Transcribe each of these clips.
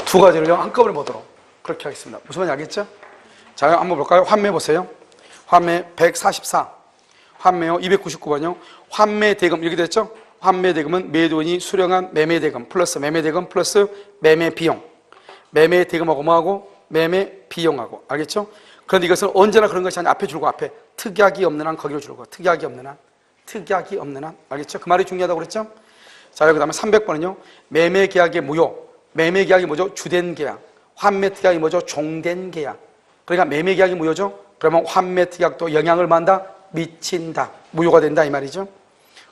두 가지를요 한꺼번에 보도록 그렇게 하겠습니다. 무슨 말인지 알겠죠? 자, 한번 볼까요? 환매 보세요. 환매 144, 환매요 299번요. 환매 대금 이렇게 됐죠? 환매 대금은 매도인이 수령한 매매 대금 플러스 매매 대금 플러스 매매 비용. 매매 대금하고 뭐하고? 매매 비용하고. 알겠죠? 그런데 이것은 언제나 그런 것이 아니라 앞에 줄고 앞에 특약이 없는 한 거기로 줄고 특약이 없는 한, 특약이 없는 한. 알겠죠? 그 말이 중요하다고 그랬죠? 자, 그 다음에 300번은요. 매매 계약의 무효. 매매 계약이 뭐죠? 주된 계약. 환매 특약이 뭐죠? 종된 계약. 그러니까 매매 계약이 무효죠? 그러면 환매 특약도 영향을 만다? 미친다. 무효가 된다 이 말이죠.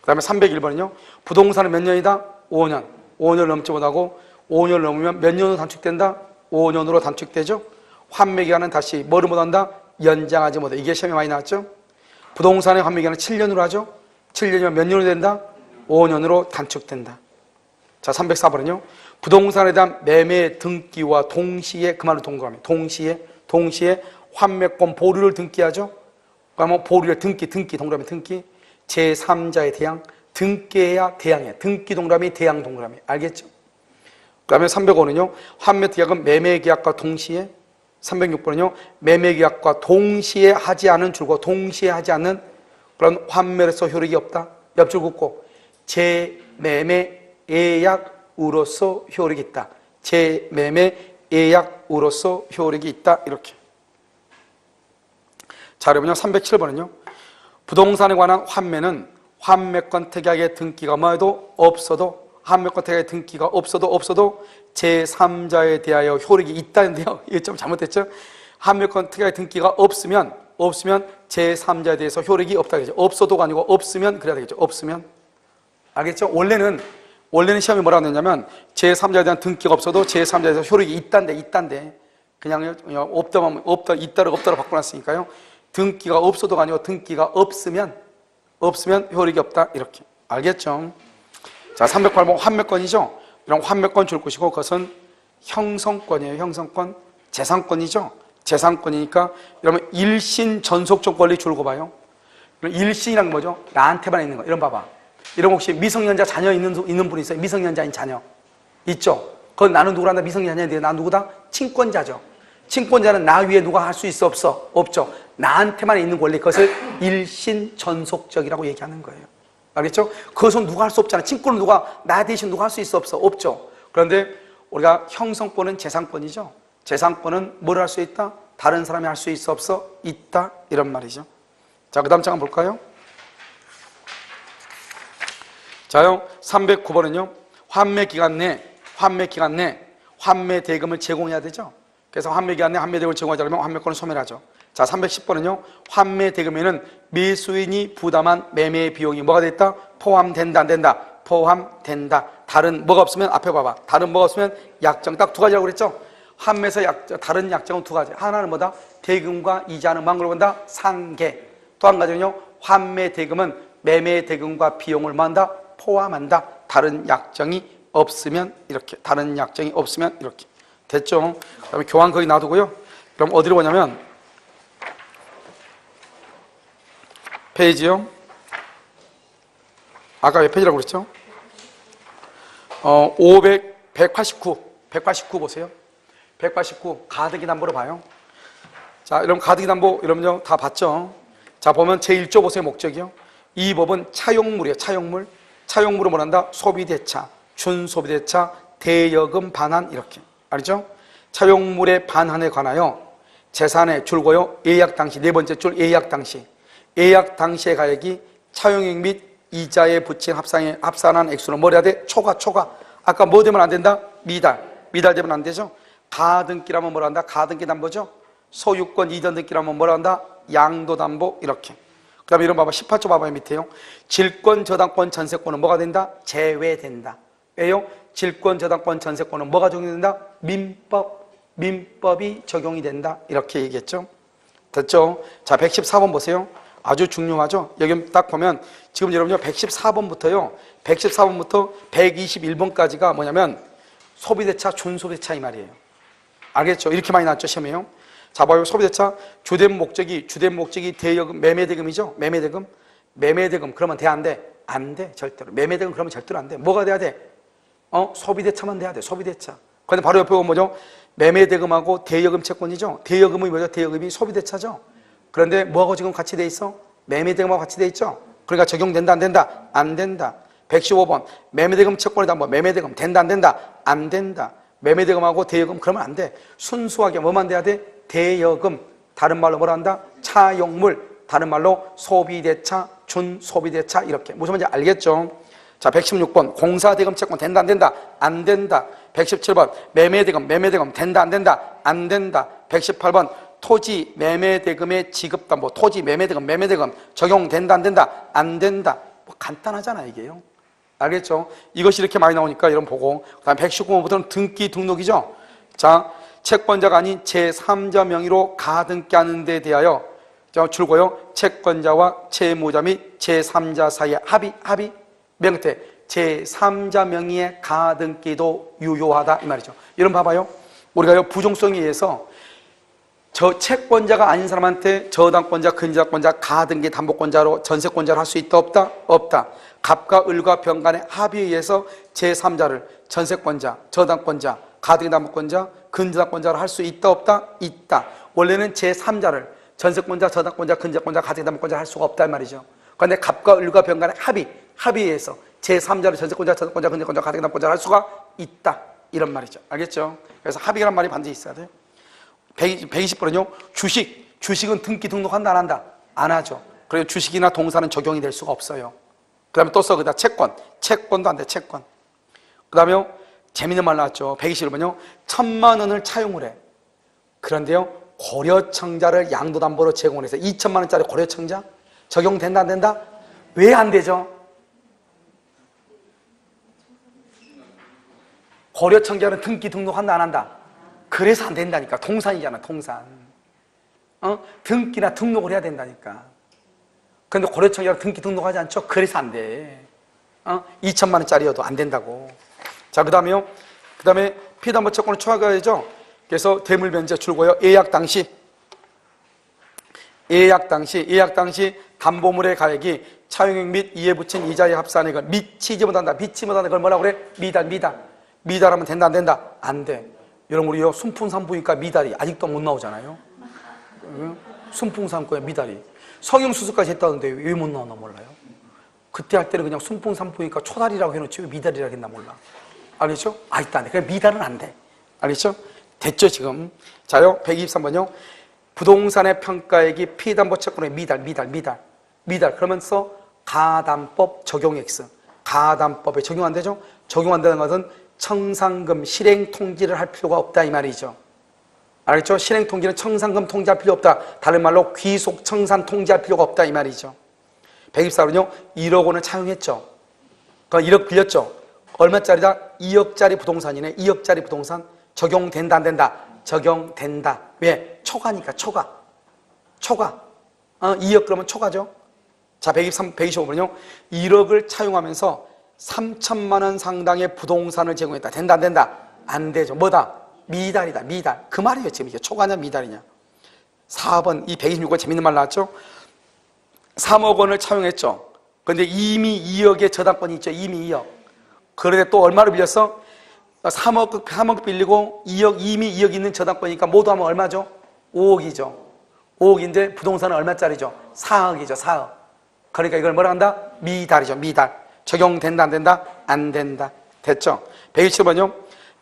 그 다음에 301번은요. 부동산은 몇 년이다? 5년. 5년을 넘지 못하고 5년을 넘으면 몇 년으로 단축된다? 5년으로 단축되죠. 환매 기간은 다시 뭐를 못한다? 연장하지 못해. 이게 시험에 많이 나왔죠. 부동산의 환매 기간은 7년으로 하죠. 7년이면 몇 년으로 된다? 5년으로 단축된다. 자, 304번은요. 부동산에 대한 매매 등기와 동시에 그 말로 동감해. 동시에 환매권 보류를 등기하죠. 그러면 보류를 등기 동그라미 등기. 제3자의 대항 등기해야 대항해. 등기 동그라미 대항 동그라미. 알겠죠? 그 다음에 305는요. 환매 특약은 매매 계약과 동시에. 306번은요. 매매 계약과 동시에 하지 않은 줄과 동시에 하지 않는 그런 환매로서 효력이 없다. 옆줄 긋고 제매매 예약으로서 효력이 있다. 제매매 예약으로서 효력이 있다. 이렇게. 자, 여러분요. 307번은요. 부동산에 관한 환매는 환매권 특약의 등기가 뭐해도 없어도 환매권 특약의 등기가 없어도 제3자에 대하여 효력이 있다는데요. 이게 좀 잘못됐죠? 환매권 특약의 등기가 없으면 제3자에 대해서 효력이 없다 그러죠. 없어도가 아니고 없으면 그래야 되겠죠. 없으면. 알겠죠? 원래는 시험이 뭐라고 했냐면 제3자에 대한 등기가 없어도 제3자에 대해서 효력이 있단데 그냥 없다 있다를 없다로 바꿔놨으니까요. 등기가 없어도가 아니고 등기가 없으면 효력이 없다 이렇게. 알겠죠? 자, 308번 환매권이죠. 이런 환매권 줄 것이고 그것은 형성권이에요. 형성권. 재산권이죠. 재산권이니까 여러분 일신 전속적 권리 줄고 봐요. 일신이란 게 뭐죠? 나한테만 있는 거. 이런 봐봐. 이런 혹시 미성년자 자녀 있는 분 있어요? 미성년자인 자녀 있죠? 그건 나는 누구란다? 미성년자인데 나 누구다? 친권자죠. 친권자는 나 위에 누가 할 수 있어? 없죠. 나한테만 있는 권리, 그것을 일신전속적이라고 얘기하는 거예요. 알겠죠? 그것은 누가 할 수 없잖아. 친권은 누가 나 대신 누가 할 수 있어? 없죠. 그런데 우리가 형성권은 재산권이죠. 재산권은 뭘 할 수 있다? 다른 사람이 할 수 있어? 있다. 이런 말이죠. 자, 그 다음 장 한번 볼까요? 자요, 309번은요. 환매 기간 내 환매 대금을 제공해야 되죠. 그래서 환매 기간 내 환매 대금을 제공하지 않으면 환매권을 소멸하죠. 자, 310번은요. 환매 대금에는 매수인이 부담한 매매 비용이 뭐가 됐다? 포함된다, 안 된다? 포함된다. 다른 뭐가 없으면 앞에 봐봐. 다른 뭐가 없으면 약정. 딱 두 가지라고 그랬죠. 환매에서 다른 약정은 두 가지. 하나는 뭐다? 대금과 이자는 뭐한 걸 본다? 상계. 또 한 가지는요. 환매 대금은 매매 대금과 비용을 뭐한다? 포함한다. 다른 약정이 없으면 이렇게. 다른 약정이 없으면 이렇게. 됐죠? 그 다음에 교환 거기 놔두고요. 그럼 어디로 보냐면 페이지요. 아까 몇 페이지라고 그랬죠? 189 보세요. 189 가등기 담보로 봐요. 자, 여러분 가등기 담보 여러분요 다 봤죠? 자, 보면 제1조 보세요. 목적이요. 이 법은 차용물이에요. 차용물. 차용물은 뭐란다? 소비대차, 준소비대차, 대여금 반환 이렇게. 알죠? 차용물의 반환에 관하여 재산의 줄고요. 예약 당시 네 번째 줄 예약 당시. 예약 당시의 가액이 차용액 및 이자에 붙인 합산한 액수는 뭘 해야 돼? 초과. 아까 뭐 되면 안 된다? 미달 되면 안 되죠? 가등기라면 뭐라 한다? 가등기 담보죠? 소유권 이전 등기라면 뭐라 한다? 양도담보 이렇게. 그 다음에 이런 봐봐. 18조 봐봐요. 밑에요. 질권, 저당권, 전세권은 뭐가 된다? 제외된다. 왜요? 질권, 저당권, 전세권은 뭐가 적용된다? 민법이 적용이 된다. 이렇게 얘기했죠. 됐죠? 자, 114번 보세요. 아주 중요하죠. 여기 딱 보면 지금 여러분요 114번부터요 114번부터 121번까지가 뭐냐면 소비대차, 준소비대차 이 말이에요. 알겠죠? 이렇게 많이 나왔죠 시험에요. 자 봐요. 소비대차 주된 목적이 대여금, 매매대금이죠. 매매대금 그러면 돼 안 돼? 안 돼. 절대로. 매매대금 그러면 절대로 안 돼. 뭐가 돼야 돼? 소비대차만 돼야 돼. 소비대차. 그런데 바로 옆에 보면 뭐죠? 매매대금하고 대여금 채권이죠. 대여금이 뭐죠? 대여금이 소비대차죠. 그런데 뭐하고 지금 같이 돼 있어? 매매대금하고 같이 돼 있죠. 그러니까 적용된다 안 된다? 안 된다. 115번 매매대금 채권이다. 뭐 매매대금 된다 안 된다? 안 된다. 매매대금하고 대여금 그러면 안 돼. 순수하게 뭐만 돼야 돼? 대여금. 다른 말로 뭐라 한다? 차용물. 다른 말로 소비대차, 준소비대차 이렇게. 무슨 말인지 알겠죠? 자 116번 공사대금 채권 된다 안 된다? 안 된다. 117번 매매대금 된다 안 된다? 안 된다. 118번 토지 매매대금의 지급담보 토지 매매대금 적용된다 안 된다? 안 된다. 뭐 간단하잖아 이게요. 알겠죠? 이것이 이렇게 많이 나오니까 여러분 보고. 그 다음 119번부터는 등기 등록이죠. 자 채권자가 아닌 제3자 명의로 가등기하는 데 대하여 줄고요 채권자와 채무자 및 제3자 사이의 합의 명태 제3자 명의의 가등기도 유효하다 이 말이죠. 여러분 봐봐요. 우리가요 부종성에 의해서 저 채권자가 아닌 사람한테 저당권자, 근저당권자, 가등기 담보권자로 전세권자를 할 수 있다 없다? 없다. 갑과 을과 병간의 합의에 의해서 제3자를 전세권자, 저당권자, 가등기 담보권자, 근저당권자로 할 수 있다 없다? 있다. 원래는 제3자를 전세권자, 저당권자, 근저당권자, 가등기 담보권자를 할 수가 없다 이 말이죠. 그런데 갑과 을과 병간의 합의에 의해서 제3자를 전세권자, 저당권자, 근저당권자, 가등기 담보권자를 할 수가 있다 이런 말이죠. 알겠죠? 그래서 합의란 말이 반드시 있어야 돼요. 120번은요 주식은 등기 등록한다 안 한다? 안 하죠. 그리고 주식이나 동사는 적용이 될 수가 없어요. 그 다음에 또 써. 그다 채권도 안 돼. 채권. 그 다음에 재밌는 말 나왔죠. 121번요 1,000만 원을 차용을 해. 그런데요 고려청자를 양도담보로 제공을 해서 2,000만 원짜리 고려청자 적용된다 안 된다? 왜 안 되죠? 고려청자는 등기 등록한다 안 한다? 그래서 안 된다니까. 동산이잖아 동산. 등기나 등록을 해야 된다니까. 그런데 고려청자로 등기 등록하지 않죠? 그래서 안 돼. 2,000만 원짜리여도 안 된다고. 자 그 다음에 피담보 채권을 초과해야죠. 그래서 대물변제 줄고요 예약 당시 담보물의 가액이 차용액 및 이에 붙인 이자의 합산액을 미치지 못한다. 그걸 뭐라고 그래? 미달하면 된다 안 된다? 안 돼. 여러분 우리요 순풍산부인과 미달이 아직도 못 나오잖아요. 순풍산부인과 미달이 성형수술까지 했다는데 왜 못 나오나 몰라요. 그때 할 때는 그냥 순풍산부인과 초달이라고 해놓지 왜 미달이라고 했나 몰라. 알겠죠? 있다 안 돼. 그냥 미달은 안 돼. 알겠죠? 됐죠 지금. 자요 123번요 부동산의 평가액이 피담보 채권의 미달 그러면서 가담법 적용액수 가담법에 적용 안 되죠? 적용 안 되는 것은 청산금 실행 통지를 할 필요가 없다 이 말이죠. 알겠죠? 실행 통지는 청산금 통지할 필요 없다. 다른 말로 귀속 청산 통지할 필요가 없다 이 말이죠. 124번요 1억 원을 차용했죠. 그러니까 1억 빌렸죠. 얼마짜리다? 2억짜리 부동산이네. 2억짜리 부동산 적용된다 안 된다? 적용된다. 왜? 초과니까 초과 2억 그러면 초과죠. 자 125번요 1억을 차용하면서 3,000만 원 상당의 부동산을 제공했다. 된다 안 된다? 안 되죠. 뭐다? 미달이다. 미달. 그 말이에요. 지금 이게 초과냐 미달이냐. 4번 이 126번 재밌는 말 나왔죠. 3억 원을 차용했죠. 그런데 이미 2억의 저당권이 있죠. 이미 2억. 그런데 또 얼마를 빌렸어? 3억 빌리고 2억 이미 2억 있는 저당권이니까 모두 하면 얼마죠? 5억이죠. 5억인데 부동산은 얼마짜리죠? 4억이죠. 4억. 그러니까 이걸 뭐라 한다? 미달이죠. 미달. 적용된다 안 된다? 안 된다. 됐죠? 127번요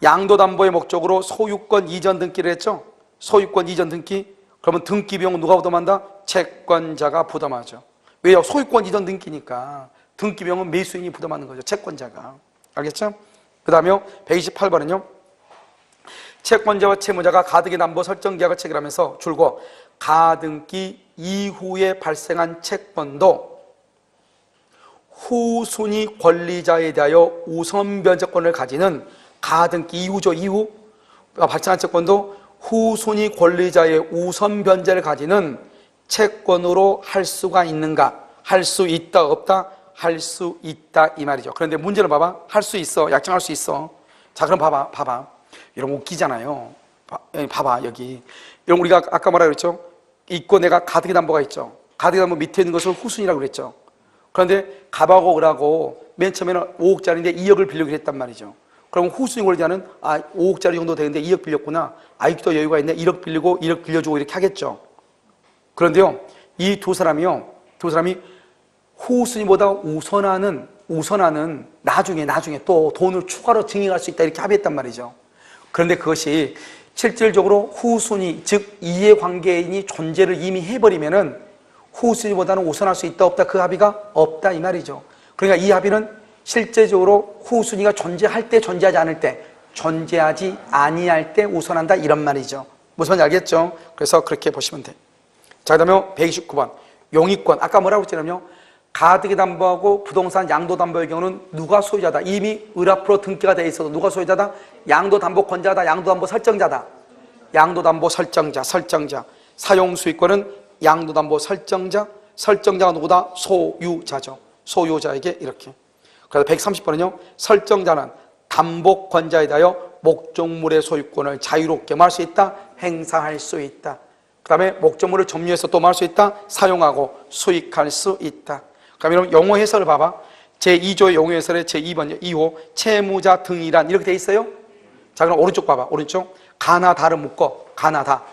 양도담보의 목적으로 소유권 이전 등기를 했죠. 소유권 이전 등기. 그러면 등기 비용은 누가 부담한다? 채권자가 부담하죠. 왜요? 소유권 이전 등기니까 등기 비용은 매수인이 부담하는 거죠. 채권자가. 알겠죠? 그 다음에 128번은요 채권자와 채무자가 가등기 담보 설정 계약을 체결하면서 줄고 가등기 이후에 발생한 채권도 후순위 권리자에 대하여 우선 변제권을 가지는 가등기 이후죠. 이후 발생한 채권도 후순위 권리자의 우선 변제를 가지는 채권으로 할 수가 있는가? 할 수 있다 없다? 할 수 있다 이 말이죠. 그런데 문제를 봐봐. 할 수 있어. 약정할 수 있어. 자, 그럼 봐봐. 이런 거 웃기잖아요. 봐봐 여기. 이런 우리가 아까 뭐라 그랬죠? 있고 내가 가등기 담보가 있죠. 가등기 담보 밑에 있는 것을 후순이라고 그랬죠. 그런데 갑하고 을하고 맨 처음에는 5억짜리인데 2억을 빌리기로 했단 말이죠. 그럼 후순위 권리자는 5억짜리 정도 되는데 2억 빌렸구나. 아직도 여유가 있네. 1억 빌리고 1억 빌려주고 이렇게 하겠죠. 그런데요, 이 두 사람이 후순위보다 우선하는 나중에 또 돈을 추가로 증액할 수 있다 이렇게 합의했단 말이죠. 그런데 그것이 실질적으로 후순위, 즉 이해관계인이 존재를 이미 해버리면은 후순위보다는 우선할 수 있다 없다 그 합의가 없다 이 말이죠. 그러니까 이 합의는 실제적으로 후순위가 존재할 때 존재하지 않을 때 존재하지 아니할 때 우선한다 이런 말이죠. 무슨 말인지 알겠죠? 그래서 그렇게 보시면 돼. 자, 그 다음에 129번 용의권. 아까 뭐라고 했냐면요, 가등기 담보하고 부동산 양도 담보의 경우는 누가 소유자다? 이미 을 앞으로 등기가 돼 있어도 누가 소유자다? 양도 담보 권자다. 양도 담보 설정자다. 양도 담보 설정자. 사용 수익권은 양도 담보 설정자가 누구다? 소유자죠. 소유자에게 이렇게. 그래서 130번은요, 설정자는 담보 권자에 대하여 목적물의 소유권을 자유롭게 뭐 할 수 있다? 행사할 수 있다. 그 다음에 목적물을 점유해서 또 뭐 할 수 있다? 사용하고 수익할 수 있다. 그럼 여러분 용어 해설을 봐봐. 제2조의 용어 해설의 제2번 2호 채무자 등이란 이렇게 돼 있어요. 자, 그럼 오른쪽 봐봐. 오른쪽 가나다를 묶어. 가나다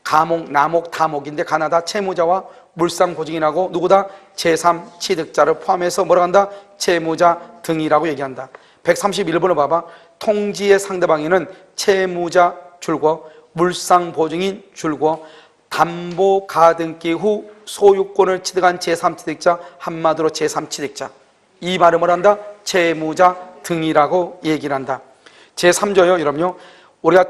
가목, 나목, 다목인데 가나다 채무자와 물상보증인하고 누구다? 제3취득자를 포함해서 뭐라고 한다? 채무자 등이라고 얘기한다. 131번을 봐봐. 통지의 상대방에는 채무자 줄고 물상보증인 줄고 담보 가등기 후 소유권을 취득한 제3취득자, 한마디로 제3취득자. 이 말을 뭐란다? 채무자 등이라고 얘기를 한다. 제3조요, 여러분요. 우리가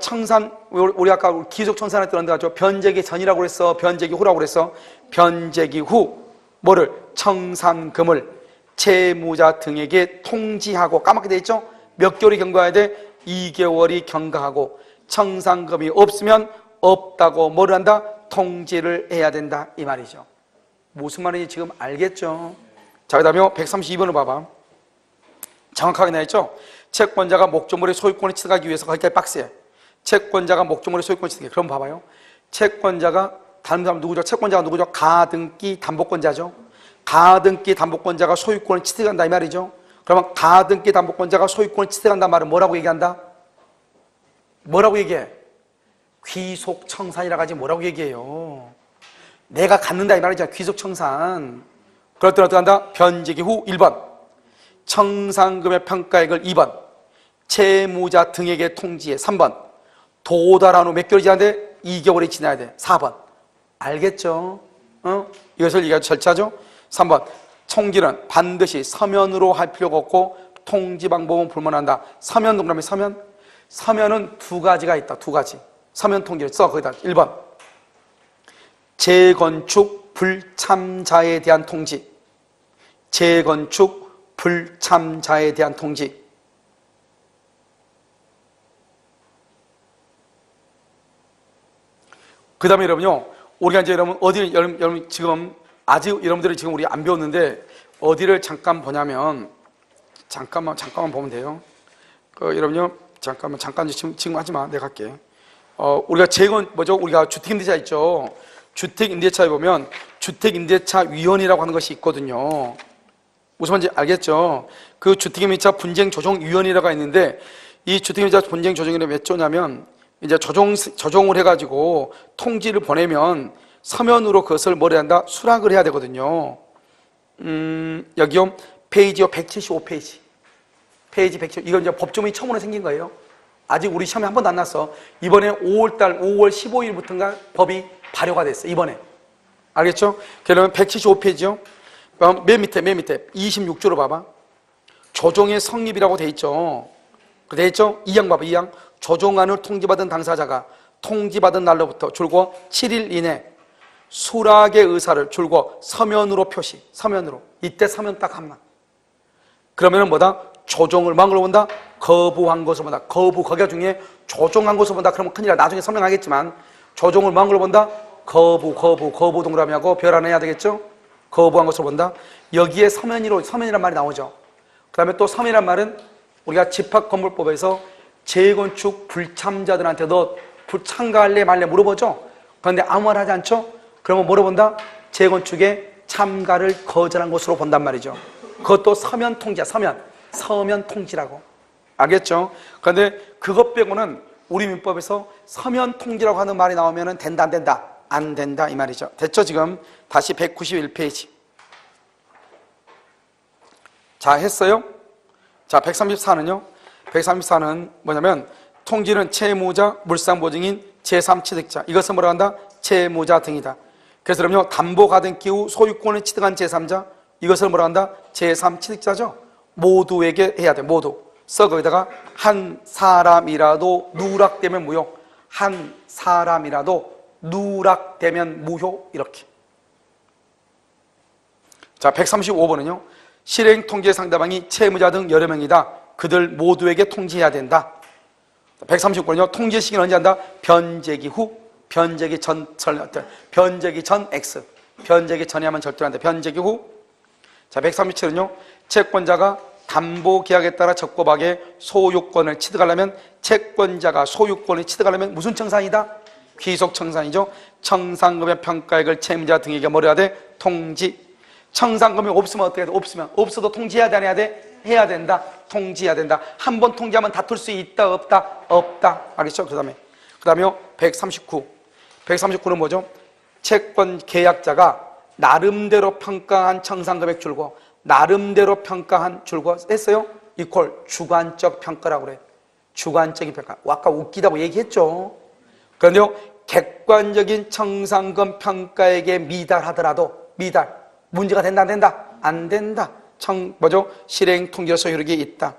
우리 아까 기속청산을 들었는데 가지고 변제기 전이라고 그랬어? 변제기 후라고 그랬어? 변제기 후 뭐를? 청산금을 채무자 등에게 통지하고 까맣게 돼 있죠? 몇 개월이 경과해야 돼? 2개월이 경과하고 청산금이 없으면 없다고 뭐를 한다? 통지를 해야 된다 이 말이죠. 무슨 말인지 지금 알겠죠? 자, 그 다음에 132번을 봐봐. 정확하게 나와있죠? 채권자가 목적물의 소유권을 취득하기 위해서 거기까지 빡세. 채권자가 목적물의 소유권을 취득해. 그럼 봐봐요. 채권자가 다른 사람 누구죠? 채권자가 누구죠? 가등기 담보권자죠. 가등기 담보권자가 소유권을 취득한다 이 말이죠. 그러면 가등기 담보권자가 소유권을 취득한다 말은 뭐라고 얘기한다? 뭐라고 얘기해? 귀속청산이라고 하지 뭐라고 얘기해요? 내가 갖는다 이 말이죠. 귀속청산. 그럴 때는 어떻게 한다? 변제기 후 1번 청산금의 평가액을 2번 채무자 등에게 통지해. 3번 도달한 후 몇 개월이 지나야 돼? 2개월이 지나야 돼. 4번 알겠죠? 이것을 얘기하는 절차죠. 3번 통지는 반드시 서면으로 할 필요가 없고 통지 방법은 불문한다. 서면 동그라미 서면은 두 가지가 있다. 두 가지 서면 통지를 써. 거기다 1번 재건축 불참자에 대한 통지. 재건축 불참자에 대한 통지. 그 다음에 여러분요, 우리가 이제 여러분 지금 아직 여러분들이 지금 우리 안 배웠는데 어디를 잠깐 보냐면 잠깐만 보면 돼요. 여러분요, 잠깐 지금 하지 마. 내가 할게. 우리가 우리가 주택임대차 있죠. 주택임대차에 보면 주택임대차위원회라고 하는 것이 있거든요. 무슨 말인지 알겠죠? 그 주택임대차 분쟁조정위원회라고 있는데 이 주택임대차 분쟁조정위원회 몇 조냐면 이제 조정을 해가지고 통지를 보내면 서면으로 그것을 뭐라 한다? 수락을 해야 되거든요. 여기요, 페이지요, 175페이지. 페이지 175. 이건 이제 법조문이 처음으로 생긴 거예요. 아직 우리 시험에 한 번도 안 났어. 이번에 5월 15일부터인가 법이 발효가 됐어. 이번에. 알겠죠? 그러면 175페이지요. 맨 밑에 26조로 봐봐. 조정의 성립이라고 돼 있죠. 돼 있죠? 2항 봐봐. 2항. 조정안을 통지받은 당사자가 통지받은 날로부터 줄고 7일 이내 수락의 의사를 줄고 서면으로 표시. 서면으로. 이때 서면 딱 한만. 그러면은 뭐다? 조정을 망으로 본다? 거부한 것을 본다. 거기가 중요해. 조정한 것을 본다. 그러면 큰일이야. 나중에 설명하겠지만 조정을 망으로 본다? 거부 동그라미하고 별 하나 해야 되겠죠? 거부한 것으로 본다. 여기에 서면이란 말이 나오죠. 그 다음에 또 서면이란 말은 우리가 집합건물법에서 재건축 불참자들한테 너 참가할래 말래 물어보죠. 그런데 아무 말 하지 않죠? 그러면 뭐로 본다? 재건축에 참가를 거절한 것으로 본단 말이죠. 그것도 서면 통지야. 서면 통지라고. 알겠죠? 그런데 그것 빼고는 우리 민법에서 서면 통지라고 하는 말이 나오면 된다 안 된다? 안 된다 이 말이죠. 됐죠? 지금 다시 191페이지. 자, 했어요? 자, 134는요? 134는 뭐냐면 통지는 채무자, 물상보증인, 제3취득자, 이것을 뭐라고 한다? 채무자 등이다. 그래서 그럼요, 담보가등기 후 소유권을 취득한 제3자, 이것을 뭐라고 한다? 제3취득자죠. 모두에게 해야 돼. 모두. 써 거기다가 한 사람이라도 누락되면 무효. 한 사람이라도 누락되면 무효. 이렇게. 자, 135번은요. 실행 통지 상대방이 채무자 등 여러 명이다. 그들 모두에게 통지해야 된다. 136번은요. 통지 시기는 언제 한다? 변제기 후, 변제기 전 X. 변제기 전에 하면 절대로 안 돼. 변제기 후. 자, 137은요. 채권자가 담보 계약에 따라 적법하게 소유권을 취득하려면 채권자가 소유권을 취득하려면 무슨 청산이다? 귀속 청산이죠. 청산금의 평가액을 채무자 등에게 뭐라 해야 돼? 통지. 청산금이 없으면 어떻게 돼? 없어도 통지해야 돼? 안 해야 돼? 해야 된다. 통지해야 된다. 한 번 통지하면 다툴 수 있다 없다? 없다. 알겠죠? 그 다음에 139. 139는 뭐죠? 채권 계약자가 나름대로 평가한 청산금액 줄고 나름대로 평가한 줄고 했어요? 이퀄 주관적 평가라고 그래. 주관적인 평가. 아까 웃기다고 얘기했죠. 그런데요, 객관적인 청산금 평가액에 미달하더라도 문제가 된다 안 된다? 안 된다. 실행 통지 소유력이 있다.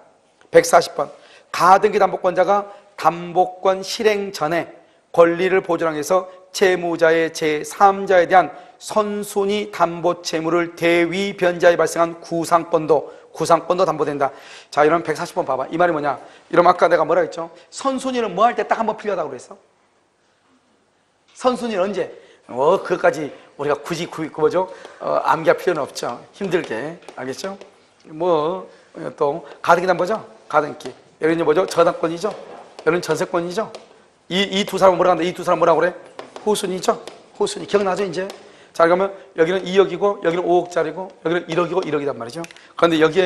140번. 가등기 담보권자가 담보권 실행 전에 권리를 보존하기 위해서 채무자의 제3자에 대한 선순위 담보 채무를 대위 변제하에 발생한 구상권도 담보된다. 자, 이러면 140번 봐봐. 이 말이 뭐냐? 이러면 아까 내가 뭐라 했죠? 선순위는 뭐 할 때 딱 한번 필요하다고 그랬어? 선순위는 언제? 그것까지 우리가 굳이 암기할 필요는 없죠. 힘들게. 알겠죠? 또 가등기 담보죠? 가등기. 여기는 뭐죠? 저당권이죠? 여기는 전세권이죠? 이 두 사람은 뭐라고 한다? 이 두 사람 뭐라고 그래? 후순위죠? 후순위. 기억나죠, 이제? 자, 그러면 여기는 2억이고, 여기는 5억짜리고, 여기는 1억이고, 1억이단 말이죠. 그런데 여기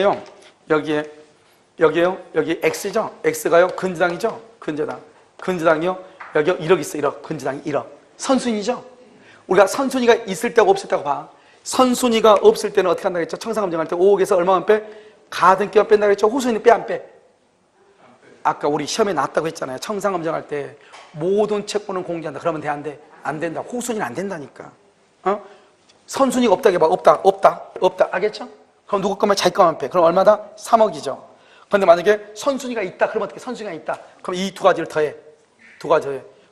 X죠? X가요, 근저당이죠? 근저당이요, 여기 1억 있어, 1억. 근저당이 1억. 선순위죠? 우리가 선순위가 있을 때하고 없을 때고 봐. 선순위가 없을 때는 어떻게 한다고 했죠? 청산검증할 때 5억에서 얼마만 빼? 가등기만 뺀다고 했죠? 후순위는 빼, 안 빼? 아까 우리 시험에 나왔다고 했잖아요. 청산검증할 때 모든 채권은 공개한다. 그러면 돼, 안 돼? 안 된다. 후순위는 안 된다니까. 선순위가 없다고 해봐. 없다. 알겠죠? 그럼 누구 거면 자기 거만 빼. 그럼 얼마다? 3억이죠. 그런데 만약에 선순위가 있다. 그러면 어떻게? 선순위가 있다. 그럼 이 두 가지를 더해.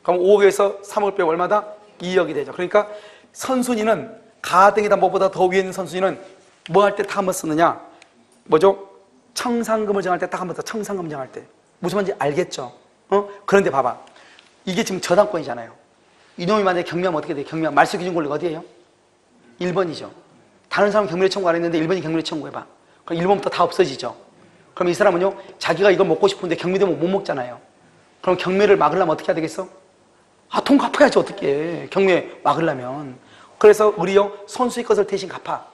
그럼 5억에서 3억을 빼면 얼마다? 2억이 되죠. 그러니까 선순위는 가등기 담보보다 더 위에 있는 선순위는 뭐 할 때 딱 한번 쓰느냐? 뭐죠? 청산금을 정할 때 딱 한번 더. 청산금 정할 때. 무슨 말인지 알겠죠? 그런데 봐봐. 이게 지금 저당권이잖아요. 이놈이 만약에 경매하면 어떻게 돼? 경매하면 말소 기준 권리가 어디예요? 1번이죠. 다른 사람은 경매를 청구 안 했는데 1번이 경매를 청구해봐. 그럼 1번부터 다 없어지죠. 그럼 이 사람은요, 자기가 이걸 먹고 싶은데 경매되면 못 먹잖아요. 그럼 경매를 막으려면 어떻게 해야 되겠어? 돈 갚아야지, 어떻게. 경매 막으려면. 그래서 우리요, 선수의 것을 대신 갚아.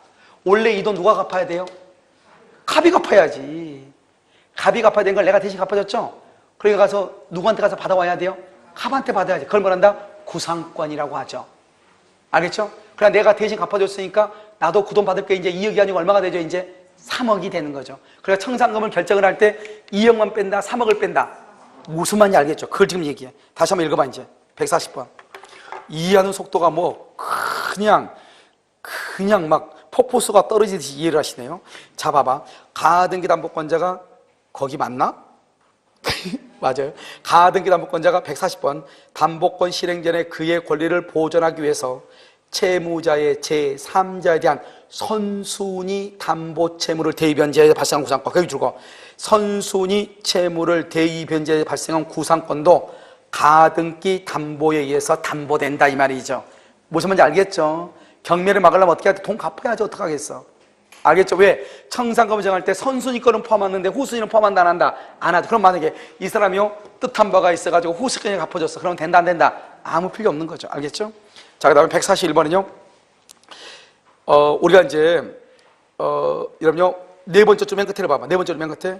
원래 이 돈 누가 갚아야 돼요? 갑이 갚아야지. 갑이 갚아야 되는 걸 내가 대신 갚아줬죠? 그러니까 가서 누구한테 가서 받아와야 돼요? 갑한테 받아야지. 그걸 뭐란다? 구상권이라고 하죠. 알겠죠? 그러니까 내가 대신 갚아줬으니까 나도 그 돈 받을 게 이제 2억이 아니고 얼마가 되죠? 이제 3억이 되는 거죠. 그러니까 청산금을 결정을 할 때 2억만 뺀다, 3억을 뺀다. 무슨 말인지 알겠죠? 그걸 지금 얘기해. 다시 한번 읽어봐, 이제. 140번. 이해하는 속도가 그냥 막 폭포수가 떨어지듯이 이해를 하시네요. 자, 봐봐. 가등기 담보권자가 거기 맞나? 맞아요. 가등기 담보권자가 140번 담보권 실행 전에 그의 권리를 보존하기 위해서 채무자의 제3자에 대한 선순위 담보 채무를 대위 변제에 발생한 구상권. 거기 줄거. 선순위 채무를 대위 변제에 발생한 구상권도 가등기 담보에 의해서 담보된다 이 말이죠. 무슨 말인지 알겠죠? 경매를 막으려면 어떻게 해야 돼? 돈 갚아야지 어떡하겠어. 알겠죠? 왜? 청산금을 정할 때 선순위 거는 포함하는데 후순위는 포함한다 안 한다? 안 하죠. 그럼 만약에 이 사람이요 뜻한 바가 있어가지고 후순위에 갚아줬어. 그럼 된다 안 된다? 아무 필요 없는 거죠. 알겠죠? 자, 그 다음에 141번은요 우리가 이제 여러분요 네 번째 줄 맨 끝에를 봐봐. 네 번째 줄 맨 끝에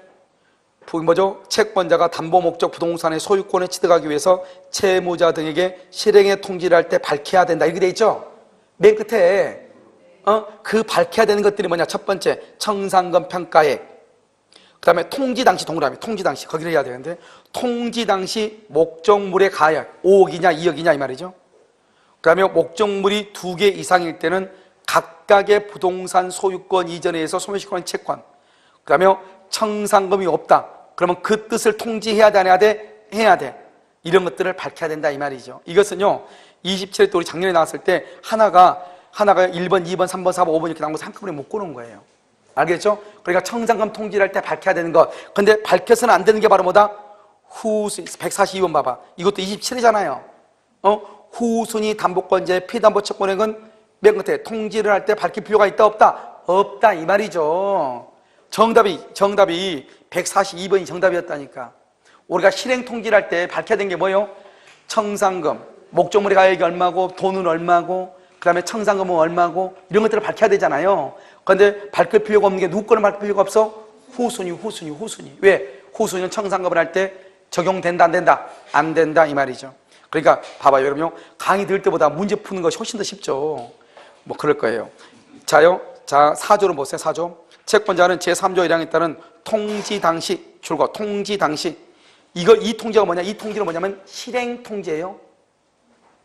뭐죠? 채권자가 담보 목적 부동산의 소유권을 취득하기 위해서 채무자 등에게 실행의 통지를 할 때 밝혀야 된다. 이렇게 돼 있죠? 맨 끝에 그 밝혀야 되는 것들이 뭐냐? 첫 번째 청산금 평가액, 그 다음에 통지 당시 동그라미 통지 당시 거기를 해야 되는데 통지 당시 목적물의 가액 5억이냐 2억이냐 이 말이죠. 그 다음에 목적물이 2개 이상일 때는 각각의 부동산 소유권 이전에 의해서 소멸시효권 채권, 그 다음에 청산금이 없다 그러면 그 뜻을 통지해야 돼 안 해야 돼? 해야 돼. 이런 것들을 밝혀야 된다 이 말이죠. 이것은요 27회 때 우리 작년에 나왔을 때 하나가 1번, 2번, 3번, 4번, 5번 이렇게 나온 것을 한꺼번에 묶어놓은 거예요. 알겠죠? 그러니까 청산금 통지를 할 때 밝혀야 되는 것. 근데 밝혀서는 안 되는 게 바로 뭐다? 후순위. 142번 봐봐. 이것도 27이잖아요. 후순위 담보권자의 피담보 채권액은 맨 끝에 통지를 할 때 밝힐 필요가 있다 없다? 없다 이 말이죠. 정답이 142번이 정답이었다니까. 우리가 실행 통지를 할 때 밝혀야 되는 게 뭐예요? 청산금, 목적물의 가액이 얼마고 돈은 얼마고 그 다음에 청산금은 얼마고 이런 것들을 밝혀야 되잖아요. 그런데 밝힐 필요가 없는 게 누구 거는 밝힐 필요가 없어? 후순위. 왜? 후순위는 청산금을 할 때 적용된다 안 된다? 안 된다 이 말이죠. 그러니까 봐봐요 여러분요 강의 들을 때보다 문제 푸는 것이 훨씬 더 쉽죠. 뭐 그럴 거예요. 자 4조를 보세요. 4조 채권자는 제3조 1항에 따른 통지 당시 줄거 통지 당시 이 통지가 뭐냐? 이 통지는 뭐냐면 실행 통지예요.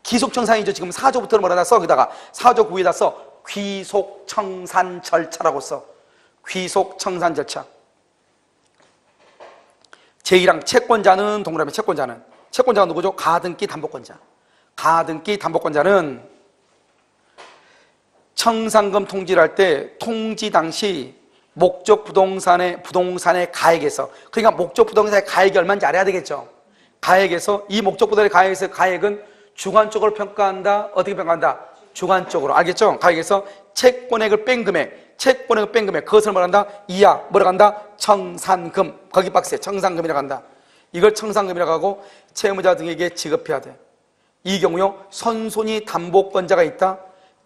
기속청산이죠. 지금 4조부터는 뭐라 써? 거기다가 4조 9에다 써. 귀속청산 절차라고 써. 귀속청산 절차. 제1항 채권자는 동그라미 채권자가 누구죠? 가등기 담보권자. 가등기 담보권자는 청산금 통지를 할 때 통지 당시 목적 부동산의 가액에서 그러니까 목적 부동산의 가액이 얼마인지 알아야 되겠죠. 가액에서 이 목적 부동산의 가액은 주관적으로 평가한다. 어떻게 평가한다? 주관적으로. 알겠죠? 가액에서 채권액을 뺀 금액 그것을 뭐라 한다? 이하 뭐라고 한다? 청산금. 거기 박스에 청산금이라고 한다. 이걸 청산금이라고 하고 채무자 등에게 지급해야 돼. 이 경우요 선순위 담보권자가 있다.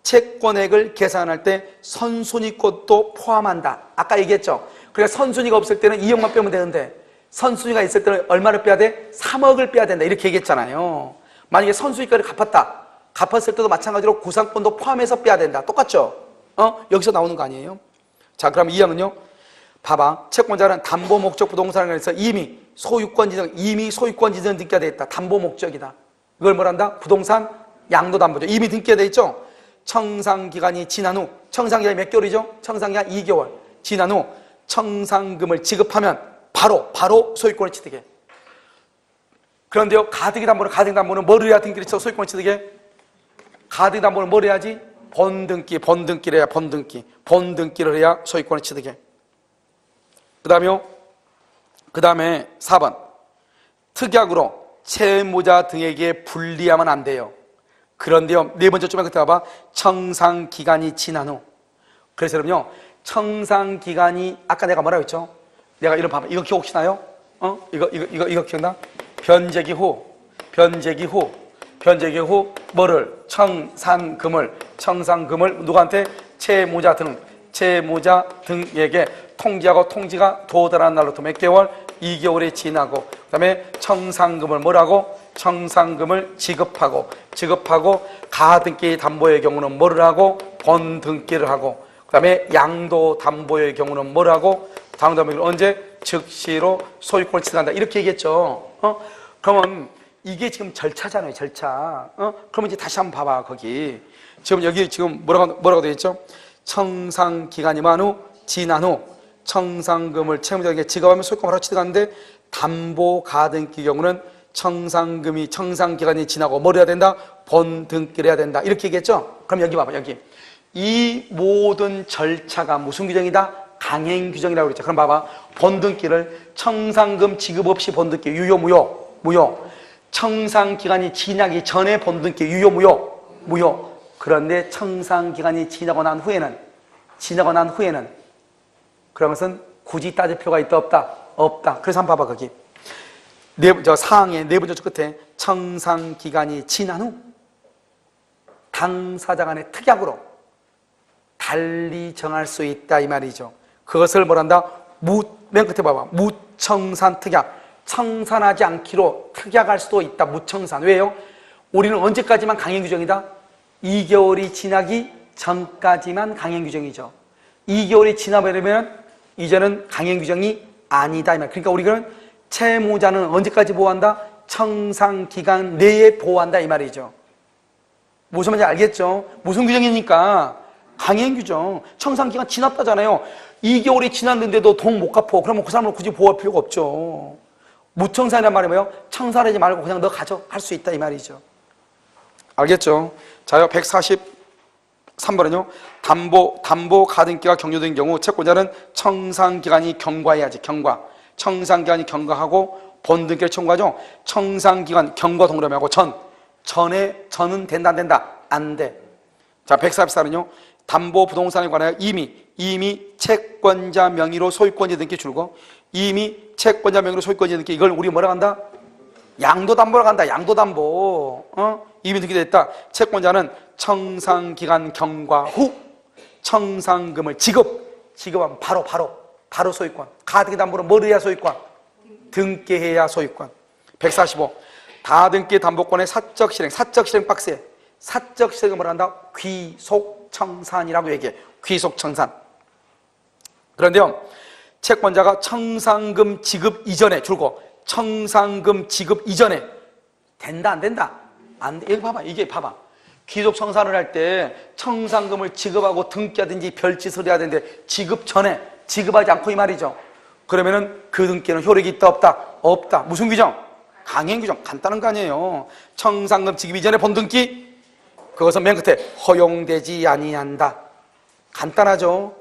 채권액을 계산할 때 선순위 것도 포함한다. 아까 얘기했죠? 그러니까 선순위가 없을 때는 2억만 빼면 되는데 선순위가 있을 때는 얼마를 빼야 돼? 3억을 빼야 된다. 이렇게 얘기했잖아요. 만약에 선순위가를 갚았을 때도 마찬가지로 구상권도 포함해서 빼야 된다. 똑같죠? 여기서 나오는 거 아니에요? 자, 그럼 2항은요 봐봐. 채권자는 담보 목적 부동산을 해서 이미 소유권 지정 등기가 돼 있다. 담보 목적이다. 이걸 뭐란다? 부동산 양도담보죠. 이미 등기가 돼 있죠? 청산기간이 지난 후, 청산기간이 몇 개월이죠? 청산기간 2개월 지난 후 청산금을 지급하면 바로 소유권을 취득해. 그런데요 가등기담보는 뭐를 해야 등기를 쳐 소유권을 취득해? 가등기담보는 뭘 해야지? 본등기를 해야 본등기를 해야 소유권을 취득해. 그 다음에 4번 특약으로 채무자 등에게 불리하면 안 돼요. 그런데요 네 번째 조금 끝에 봐봐. 청산기간이 지난 후. 그래서 여러분요 청산기간이 아까 내가 뭐라고 했죠? 내가 이거 봐봐. 이거 기억하시나요? 이거 기억나? 변제기 후 뭐를? 청산금을 누구한테? 채무자 등에게 통지하고 통지가 도달한 날로부터 몇 개월? 2개월이 지나고 그 다음에 청산금을 뭐라고? 청산금을 지급하고 가등기 담보의 경우는 뭐를 하고? 본등기를 하고 그 다음에 양도 담보의 경우는 뭐를 하고? 당담을 언제? 즉시로 소유권을 취득한다. 이렇게 얘기했죠. 그러면 이게 지금 절차잖아요. 절차. 그러면 이제 다시 한번 봐봐. 거기 지금 여기 지금 뭐라고 되어 있죠? 청산기간이 지난 후 청산금을 채무자에게 지급하면 소유권을 바로 취득하는데 담보 가등기 경우는 청산기간이 지나고 뭘 해야 된다? 본등기를 해야 된다. 이렇게 얘기했죠? 그럼 여기 봐봐. 여기 이 모든 절차가 무슨 규정이다? 강행 규정이라고 그랬죠. 그럼 봐봐. 본등기를 청산금 지급 없이 본등기 유효 무효. 청산기간이 지나기 전에 본등기 유효 무효. 그런데 청산기간이 지나고 난 후에는 그런 것은 굳이 따질 필요가 있다 없다? 없다. 그래서 한번 봐봐 거기 사항의 네 번째 줄 끝에 청산기간이 지난 후 당사자 간의 특약으로 달리 정할 수 있다 이 말이죠. 그것을 뭐란다? 맨 끝에 봐봐. 무청산 특약. 청산하지 않기로 특약할 수도 있다. 무청산. 왜요? 우리는 언제까지만 강행 규정이다? 2개월이 지나기 전까지만 강행 규정이죠. 2개월이 지나버리면 이제는 강행 규정이 아니다 이 말. 그러니까 우리는 채무자는 언제까지 보호한다? 청산 기간 내에 보호한다 이 말이죠. 무슨 말인지 알겠죠? 무슨 규정이니까 강행 규정. 청산 기간 지났다잖아요. 2개월이 지났는데도 돈 못 갚어. 그러면 그 사람을 굳이 보호할 필요가 없죠. 무청산이란 말이 뭐예요? 청산하지 말고 그냥 너 가져 할 수 있다 이 말이죠. 알겠죠? 자요 143번은요 담보 가등기가 경료된 경우 채권자는 청산기간이 경과해야지. 청산기간이 경과하고 본등기를 청구하죠. 청산기간 경과 동그라미하고 전은 된다 안 된다? 안 돼. 자 144는요 담보 부동산에 관하여 이미 채권자 명의로 소유권자 등기 줄고 이미 채권자 명의로 소유권자 등기 이걸 우리 뭐라 한다? 양도담보라고 한다. 양도담보. 이미 등기됐다. 채권자는 청산기간 경과 후 청산금을 지급하면 바로 소유권. 가등기 담보로 뭘 해야 소유권? 등기해야 소유권. 145 다등기 담보권의 사적 실행 박스에 사적 실행을 뭐라 한다? 귀속청산이라고 얘기해. 귀속청산. 그런데요 채권자가 청산금 지급 이전에 줄고 청산금 지급 이전에 된다 안 된다? 안 돼. 이게 봐봐. 귀속청산을 할 때 청산금을 지급하고 등기하든지 별짓을 해야 되는데 지급 전에 지급하지 않고 이 말이죠. 그러면은 그 등기는 효력이 있다 없다? 없다. 무슨 규정? 강행 규정. 간단한 거 아니에요. 청산금 지급 이전에 본등기 그것은 맨 끝에 허용되지 아니한다. 간단하죠.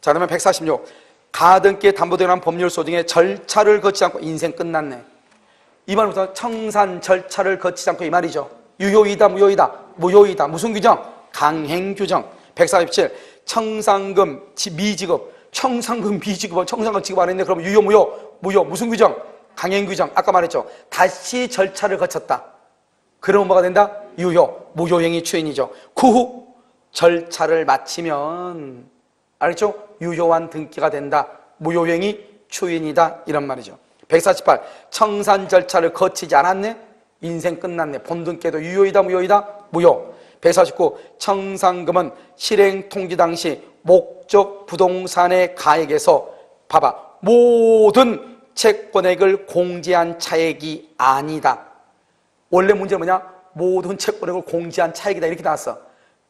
자 그러면 146 가등기에 담보되는 법률소 등의 절차를 거치지 않고 인생 끝났네. 이 말부터 청산 절차를 거치지 않고 이 말이죠. 유효이다 무효이다. 무슨 규정? 강행 규정. 147 청산금 미지급 청산금 지급 안 했네. 그럼 유효 무효 무슨 규정? 강행 규정. 아까 말했죠. 다시 절차를 거쳤다. 그러면 뭐가 된다? 유효 무효행위 추인이죠. 그 후 절차를 마치면 알겠죠? 유효한 등기가 된다. 무효행위 추인이다. 이런 말이죠. 148 청산 절차를 거치지 않았네. 인생 끝났네. 본등기에도 유효이다 무효이다? 무효. 149 청산금은 실행 통지 당시 목적 부동산의 가액에서 봐봐 모든 채권액을 공제한 차액이 아니다. 원래 문제는 뭐냐? 모든 채권액을 공제한 차액이다 이렇게 나왔어.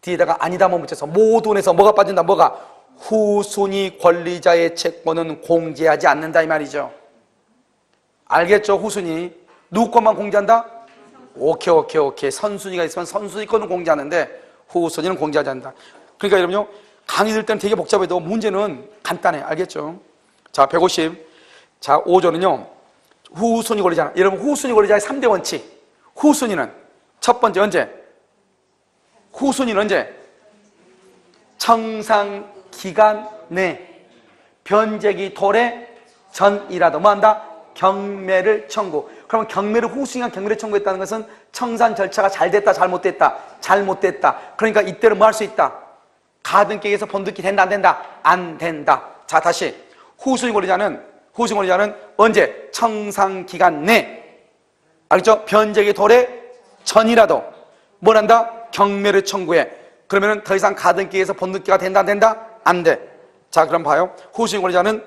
뒤에다가 아니다만 붙여서 모든에서 뭐가 빠진다? 뭐가? 후순위 권리자의 채권은 공제하지 않는다 이 말이죠. 알겠죠? 후순위 누구 것만 공제한다? 오케이. 선순위가 있으면 선순위 거는 공제하는데 후순위는 공제하지 않는다. 그러니까 여러분요 강의 들 때는 되게 복잡해도 문제는 간단해. 알겠죠? 자 150 자 5조는요 후순위 권리자. 여러분 후순위 권리자의 3대 원칙. 후순위는 첫 번째 언제? 청산기간 내 변제기 도래 전이라도 뭐한다? 경매를 청구. 그러면 경매를 후순위가 경매를 청구했다는 것은 청산 절차가 잘 됐다 잘못됐다? 잘못됐다. 그러니까 이때는 뭐 할 수 있다? 가등기에서 본등기 된다 안 된다? 안 된다. 자 다시 후순위 권리자는 언제? 청산기간 내 알겠죠? 변제기 도래 전이라도 뭘 한다? 경매를 청구해. 그러면 더 이상 가등기에서 본등기가 된다 안 된다? 안 돼. 자 그럼 봐요. 후순위 권리자는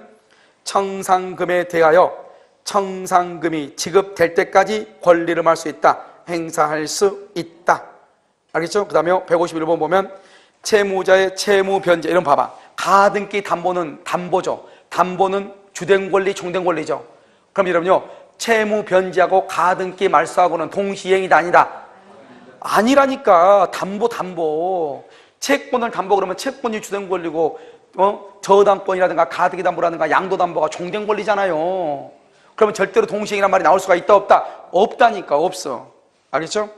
청산금에 대하여 청산금이 지급될 때까지 권리를 할 수 있다. 행사할 수 있다. 알겠죠? 그 다음에 151번 보면 채무자의 채무 변제 이런 봐봐. 가등기 담보는 담보죠. 담보는 주된 권리 종된 권리죠. 그럼 여러분요 채무 변제하고 가등기 말소하고는 동시행이다 아니다? 아니라니까. 담보 채권을 담보 그러면 채권이 주된 권리고 저당권이라든가 가등기 담보라든가 양도담보가 종된 권리잖아요. 그러면 절대로 동시행이란 말이 나올 수가 있다 없다? 없다니까. 없어. 알겠죠?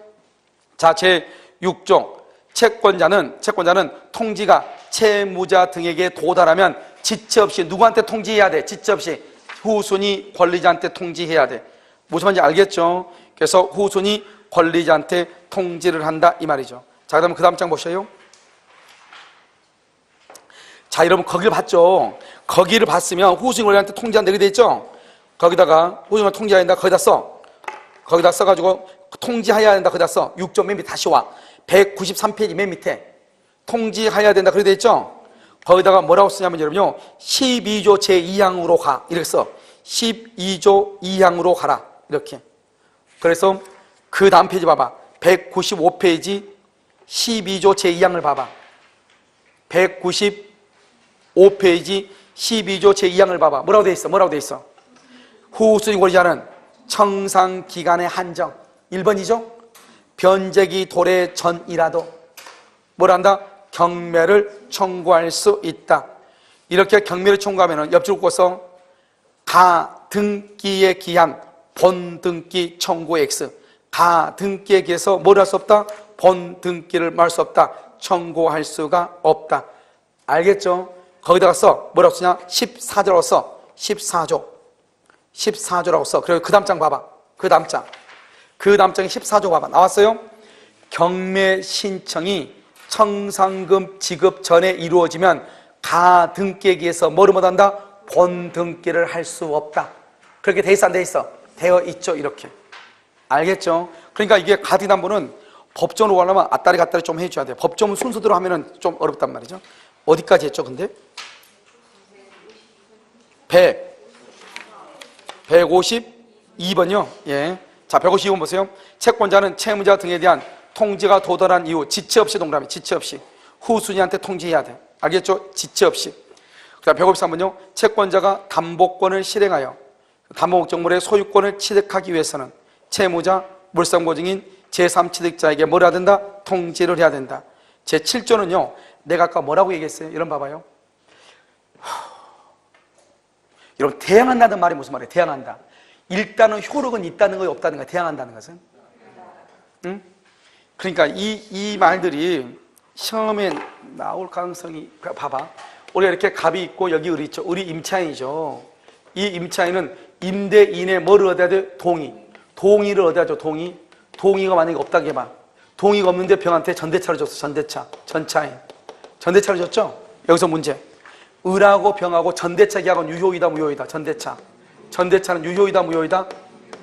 자 제6종 채권자는 통지가 채무자 등에게 도달하면 지체 없이 누구한테 통지해야 돼? 지체 없이 후순위 권리자한테 통지해야 돼. 무슨 말인지 알겠죠? 그래서 후순위 권리자한테 통지를 한다 이 말이죠. 자, 그다음 그 다음 장 보셔요. 자, 여러분 거기를 봤죠? 거기를 봤으면 후순위 권리자한테 통지한다 이렇게 돼 있죠? 거기다가 후순위 권리자 통지해야 된다 거기다 써. 거기다 써가지고 통지해야 된다 거기다 써. 6점 맨 밑에 다시 와. 193페이지 맨 밑에 통지해야 된다 그렇게 돼 있죠? 거기다가 뭐라고 쓰냐면 여러분요 12조 제2항으로 가 이렇게 써. 12조 2항으로 가라 이렇게. 그래서 그 다음 페이지 봐봐. 195페이지 12조 제2항을 봐봐. 195페이지 12조 제2항을 봐봐. 뭐라고 돼 있어? 뭐라고 돼 있어? 후순위 권리자는 청산기간의 한정 1번이죠? 변제기 도래 전이라도 뭘 한다? 경매를 청구할 수 있다. 이렇게 경매를 청구하면 옆줄 긋고서 가등기에 기한 본등기 청구 X 가등기에 기해서 뭘 할 수 없다? 본등기를 말 수 없다. 청구할 수가 없다. 알겠죠? 거기다가 써. 뭐라고 쓰냐? 14조라고 써. 14조라고 써. 그리고 그 다음 장 봐봐. 그 다음 장. 그 다음 장에 14조 봐봐. 나왔어요? 경매 신청이 청산금 지급 전에 이루어지면 가등기에 기해서 뭐를 못한다? 본등기를 할 수 없다. 그렇게 돼 있어 안 돼 있어? 되어 있죠 이렇게. 알겠죠? 그러니까 이게 가등기담보는 법정으로 가려면 앞다리 갓다리 좀 해줘야 돼요. 법정 순서대로 하면은 좀 어렵단 말이죠. 어디까지 했죠 근데? 152번이요. 예. 자, 152번 보세요. 채권자는 채무자 등에 대한 통지가 도달한 이후 지체 없이 동그라미 지체 없이 후순위한테 통지해야 돼. 알겠죠? 지체 없이. 그 다음 153번요. 채권자가 담보권을 실행하여 담보 목적물의 소유권을 취득하기 위해서는 채무자, 물상보증인, 제3취득자에게 뭘 해야 된다? 통지를 해야 된다. 제7조는요. 내가 아까 뭐라고 얘기했어요? 이런 봐봐요. 여러분 대항한다는 말이 무슨 말이에요? 대항한다. 일단은 효력은 있다는 거예요? 없다는 거예요? 대항한다는 것은? 응? 그러니까 이 말들이 시험에 나올 가능성이 봐봐. 우리가 이렇게 갑이 있고 여기 을이 있죠. 을이 임차인이죠. 이 임차인은 임대인의 뭐를 얻어야 돼? 동의. 동의를 얻어야 죠. 동의. 동의가 만약에 없다고 해봐. 동의가 없는데 병한테 전대차를 줬어. 전대차. 전차인. 전대차를 줬죠? 여기서 문제. 을하고 병하고 전대차 계약은 유효이다 무효이다? 전대차. 전대차는 유효이다 무효이다?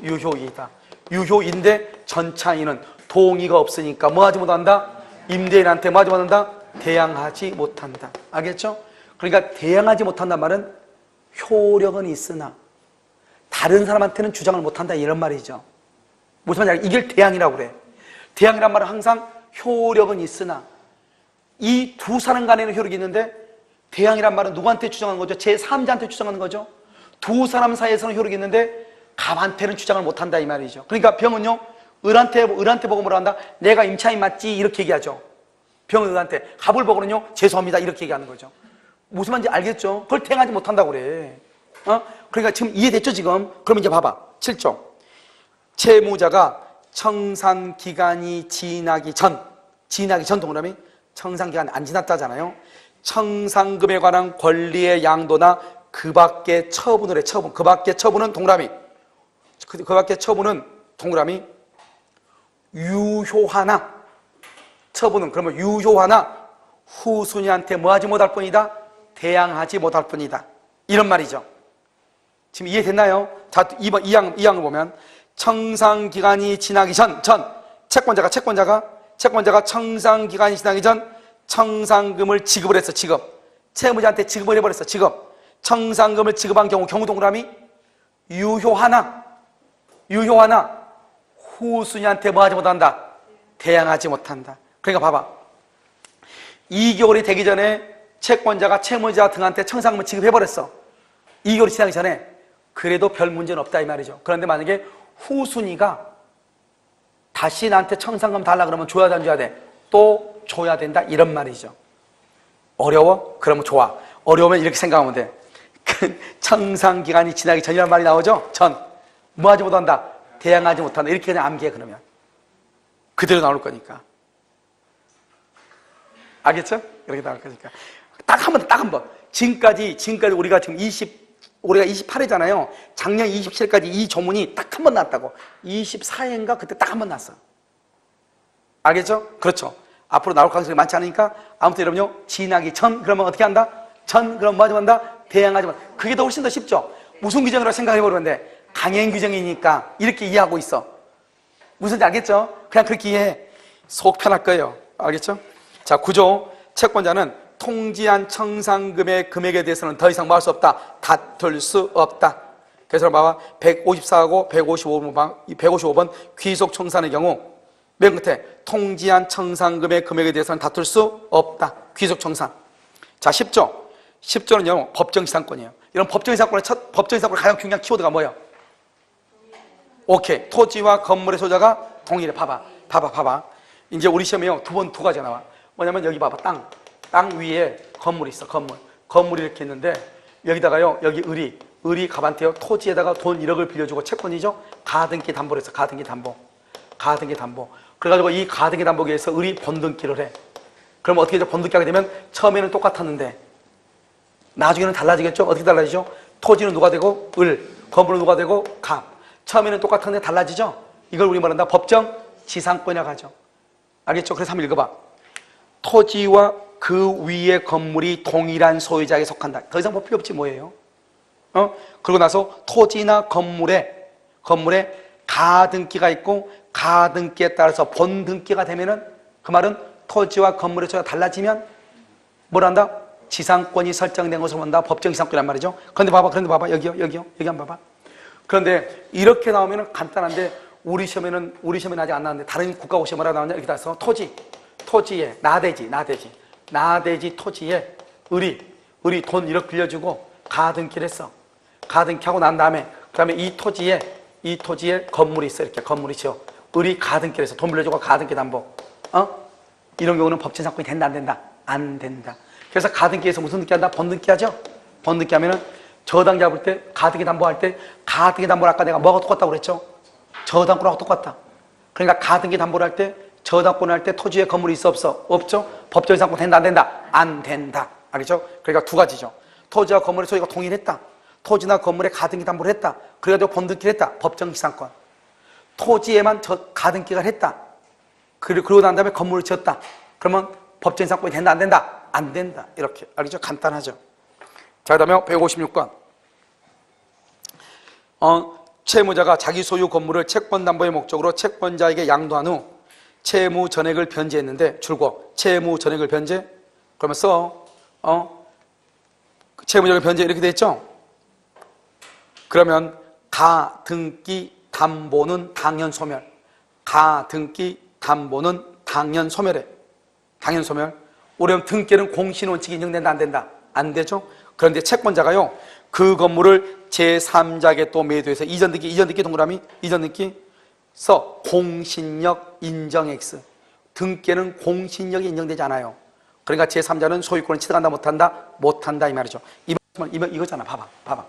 유효이다. 유효인데 전차인은 동의가 없으니까 뭐 하지 못한다? 임대인한테 뭐 하지 못한다? 대항하지 못한다. 알겠죠? 그러니까 대항하지 못한다는 말은 효력은 있으나 다른 사람한테는 주장을 못한다 이런 말이죠. 무슨 말이냐? 이걸 대항이라고 그래. 대항이란 말은 항상 효력은 있으나 이 두 사람 간에는 효력이 있는데 대항이란 말은 누구한테 주장하는 거죠? 제3자한테 주장하는 거죠. 두 사람 사이에서는 효력이 있는데 갑한테는 주장을 못한다 이 말이죠. 그러니까 병은요 을한테 보고 뭐라 한다? 내가 임차인 맞지? 이렇게 얘기하죠. 병은 을한테. 갑을 보고는요 죄송합니다 이렇게 얘기하는 거죠. 무슨 말인지 알겠죠? 그걸 대항하지 못한다고 그래. 그러니까 지금 이해됐죠 지금? 그럼 이제 봐봐. 7조. 채무자가 청산기간이 지나기 전 동그라미 청산기간이 안 지났다잖아요. 청산금에 관한 권리의 양도나 그 밖의 처분을 해. 처분. 그 밖의 처분은 동그라미. 그 밖의 처분은 동그라미. 유효하나. 처분은 그러면 유효하나 후순위한테 뭐 하지 못할 뿐이다? 대항하지 못할 뿐이다. 이런 말이죠. 지금 이해됐나요? 자, 2번 2항을 보면 청산기간이 지나기 전 채권자가 청산기간이 지나기 전 청산금을 지급을 했어. 지급. 채무자한테 지급을 해버렸어. 지급. 청산금을 지급한 경우 동그라미 유효하나 후순위한테 뭐 하지 못한다? 대항하지 못한다. 그러니까 봐봐. 2개월이 되기 전에 채권자가 채무자 등한테 청산금을 지급해버렸어. 2개월이 지나기 전에. 그래도 별 문제는 없다 이 말이죠. 그런데 만약에 후순위가 다시 나한테 청산금 달라 그러면 줘야 돼 안 줘야 돼? 또 줘야 된다 이런 말이죠. 어려워? 그러면 좋아. 어려우면 이렇게 생각하면 돼. 청산기간이 지나기 전이라는 말이 나오죠? 전. 뭐 하지 못한다? 대항하지 못한다. 이렇게 그냥 암기해 그러면. 그대로 나올 거니까. 알겠죠? 이렇게 나올 거니까. 딱 한 번, 딱 한 번. 지금까지 우리가 지금 올해가 28회잖아요. 작년 27회까지 이 조문이 딱 한 번 나왔다고. 24회인가? 그때 딱 한 번 났어. 알겠죠? 그렇죠. 앞으로 나올 가능성이 많지 않으니까 아무튼 여러분요, 지나기 전, 그러면 어떻게 한다? 전, 그럼 뭐 하지 한다? 대항하지 마. 그게 더 훨씬 더 쉽죠? 무슨 규정이라고 생각해보는데 강행 규정이니까 이렇게 이해하고 있어. 무슨지 알겠죠? 그냥 그렇게 이해해. 속 편할 거예요. 알겠죠? 자, 구조. 채권자는 통지한 청산금의 금액에 대해서는 더 이상 뭐 할 수 없다. 다툴 수 없다. 그래서 봐봐. 154하고 155번 귀속 청산의 경우 맨 끝에 통지한 청산금의 금액에 대해서는 다툴 수 없다. 귀속 청산. 자, 10조. 10조는요, 법정시상권이에요. 이런 법정시상권의 가장 중요한 키워드가 뭐예요? 오케이. 토지와 건물의 소유자가 동일해. 봐봐. 이제 우리 시험에요, 두 가지가 나와. 뭐냐면 여기 봐봐. 땅 위에 건물이 있어. 건물이 이렇게 있는데 여기다가요, 여기 을이 갑한테요, 토지에다가 돈 1억을 빌려주고 채권이죠? 가등기 담보를 했어. 가등기 담보. 그래가지고 이 가등기 담보에 의해서 을이 번등기를 해. 그럼 어떻게 되죠? 번등기 하게 되면 처음에는 똑같았는데 나중에는 달라지겠죠? 어떻게 달라지죠? 토지는 누가 되고 을, 건물은 누가 되고 갑. 처음에는 똑같은데 달라지죠? 이걸 우리 말한다. 법정지상권이라고 하죠. 알겠죠? 그래서 한번 읽어봐. 토지와 그 위의 건물이 동일한 소유자에게 속한다. 더 이상 뭐 필요 없지 뭐예요? 그러고 나서 토지나 건물에 가등기가 있고 가등기에 따라서 본등기가 되면은 그 말은 토지와 건물의 소유가 달라지면 뭘 한다? 지상권이 설정된 것을 본다. 법정지상권이란 말이죠. 그런데 봐봐. 여기 한번 봐봐. 그런데 이렇게 나오면은 간단한데 우리 시험에는 아직 안 나왔는데 다른 국가고 시험에 뭐라 나오냐? 이렇게 나와서 토지에 나대지 토지에 을이 돈 1억 빌려주고 가등기를 했어. 가등기하고 난 다음에 그다음에 이 토지에 건물이 있어. 이렇게 건물이 있죠. 을이 가등기를 해서 돈 빌려주고 가등기 담보. 이런 경우는 법정지상권이 된다 안 된다? 안 된다. 그래서 가등기에서 무슨 등기 한다? 본등기 하죠? 본등기 하면은 저당 잡을 때 가등기 담보할 때 가등기 담보를 아까 내가 뭐가 똑같다고 그랬죠? 저당권하고 똑같다. 그러니까 가등기 담보를 할 때 저당권을 할 때 토지에 건물이 있어 없어? 없죠? 법정지상권 된다 안 된다? 안 된다. 알겠죠? 그러니까 두 가지죠. 토지와 건물의 소유가 동일했다. 토지나 건물에 가등기 담보를 했다. 그래가지고 본등기를 했다. 법정지상권. 토지에만 가등기를 했다. 그리고 난 다음에 건물을 지었다. 그러면 법정지상권이 된다 안 된다? 안 된다. 이렇게. 알겠죠? 간단하죠? 자, 그 다음에 156번. 채무자가 자기 소유 건물을 채권담보의 목적으로 채권자에게 양도한 후 채무 전액을 변제했는데 줄고 채무 전액을 변제 그러면서 채무 전액을 변제 이렇게 돼 있죠? 그러면 가등기 담보는 당연 소멸. 가등기 담보는 당연 소멸해. 당연 소멸. 오히려 등기는 공신 원칙이 인정된다 안 된다? 안 되죠? 그런데 채권자가요, 그 건물을 제3자에게 또 매도해서 이전 등기 동그라미 이전 등기 써 공신력 인정 X. 등기는 공신력이 인정되지 않아요. 그러니까 제3자는 소유권을 취득한다 못한다 이 말이죠. 이거잖아. 봐봐.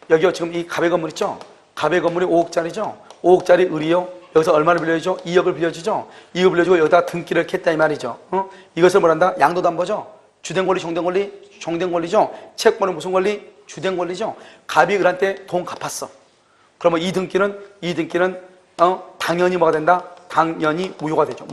여기요, 지금 이 갑의 건물 있죠? 갑의 건물이 5억짜리죠? 5억짜리 을이요. 여기서 얼마를 빌려주죠? 2억을 빌려주죠? 2억을 빌려주고 여기다가 등기를 했다 이 말이죠. 이것을 뭐란다? 양도담보죠? 주된 권리, 종된 권리죠? 채권은 무슨 권리? 주된 권리죠? 갑이 을한테 돈 갚았어. 그러면 이 등기는 당연히 뭐가 된다? 당연히 무효가 되죠.